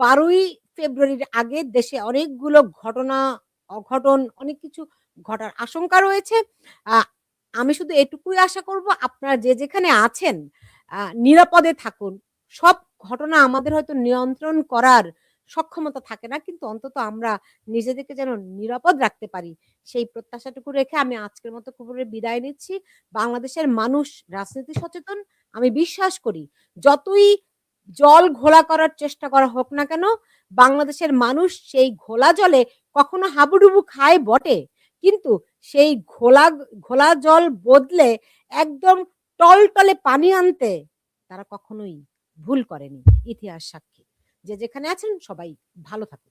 12ই ফেব্রুয়ারির আগে দেশে অনেকগুলো অঘটন অনেক কিছু ঘটার আশঙ্কা রয়েছে। আমি শুধু এটুকুই আশা করব আপনারা যে যেখানে আছেন নিরাপদে থাকুন। সব ঘটনা আমাদের হয়তো নিয়ন্ত্রণ করার সক্ষমতা থাকে না, কিন্তু অন্তত আমরা নিজেদেরকে যেন নিরাপদ রাখতে পারি সেই প্রত্যাশাটুকু রেখে আমি আজকের মতো খবরে বিদায় নিচ্ছি। বাংলাদেশের মানুষ রাজনীতি সচেতন, আমি বিশ্বাস করি যতই জল ঘোলা করার চেষ্টা করা হোক না কেন, বাংলাদেশের মানুষ সেই ঘোলা জলে কখনো হাবুডুবু খায় বটে, কিন্তু সেই ঘোলা জল বদলে একদম টলটলে পানি আনতে তারা কখনোই ভুল করেনি। ইতিহাস সাক্ষী। যে যেখানে আছেন সবাই ভালো থাকুন।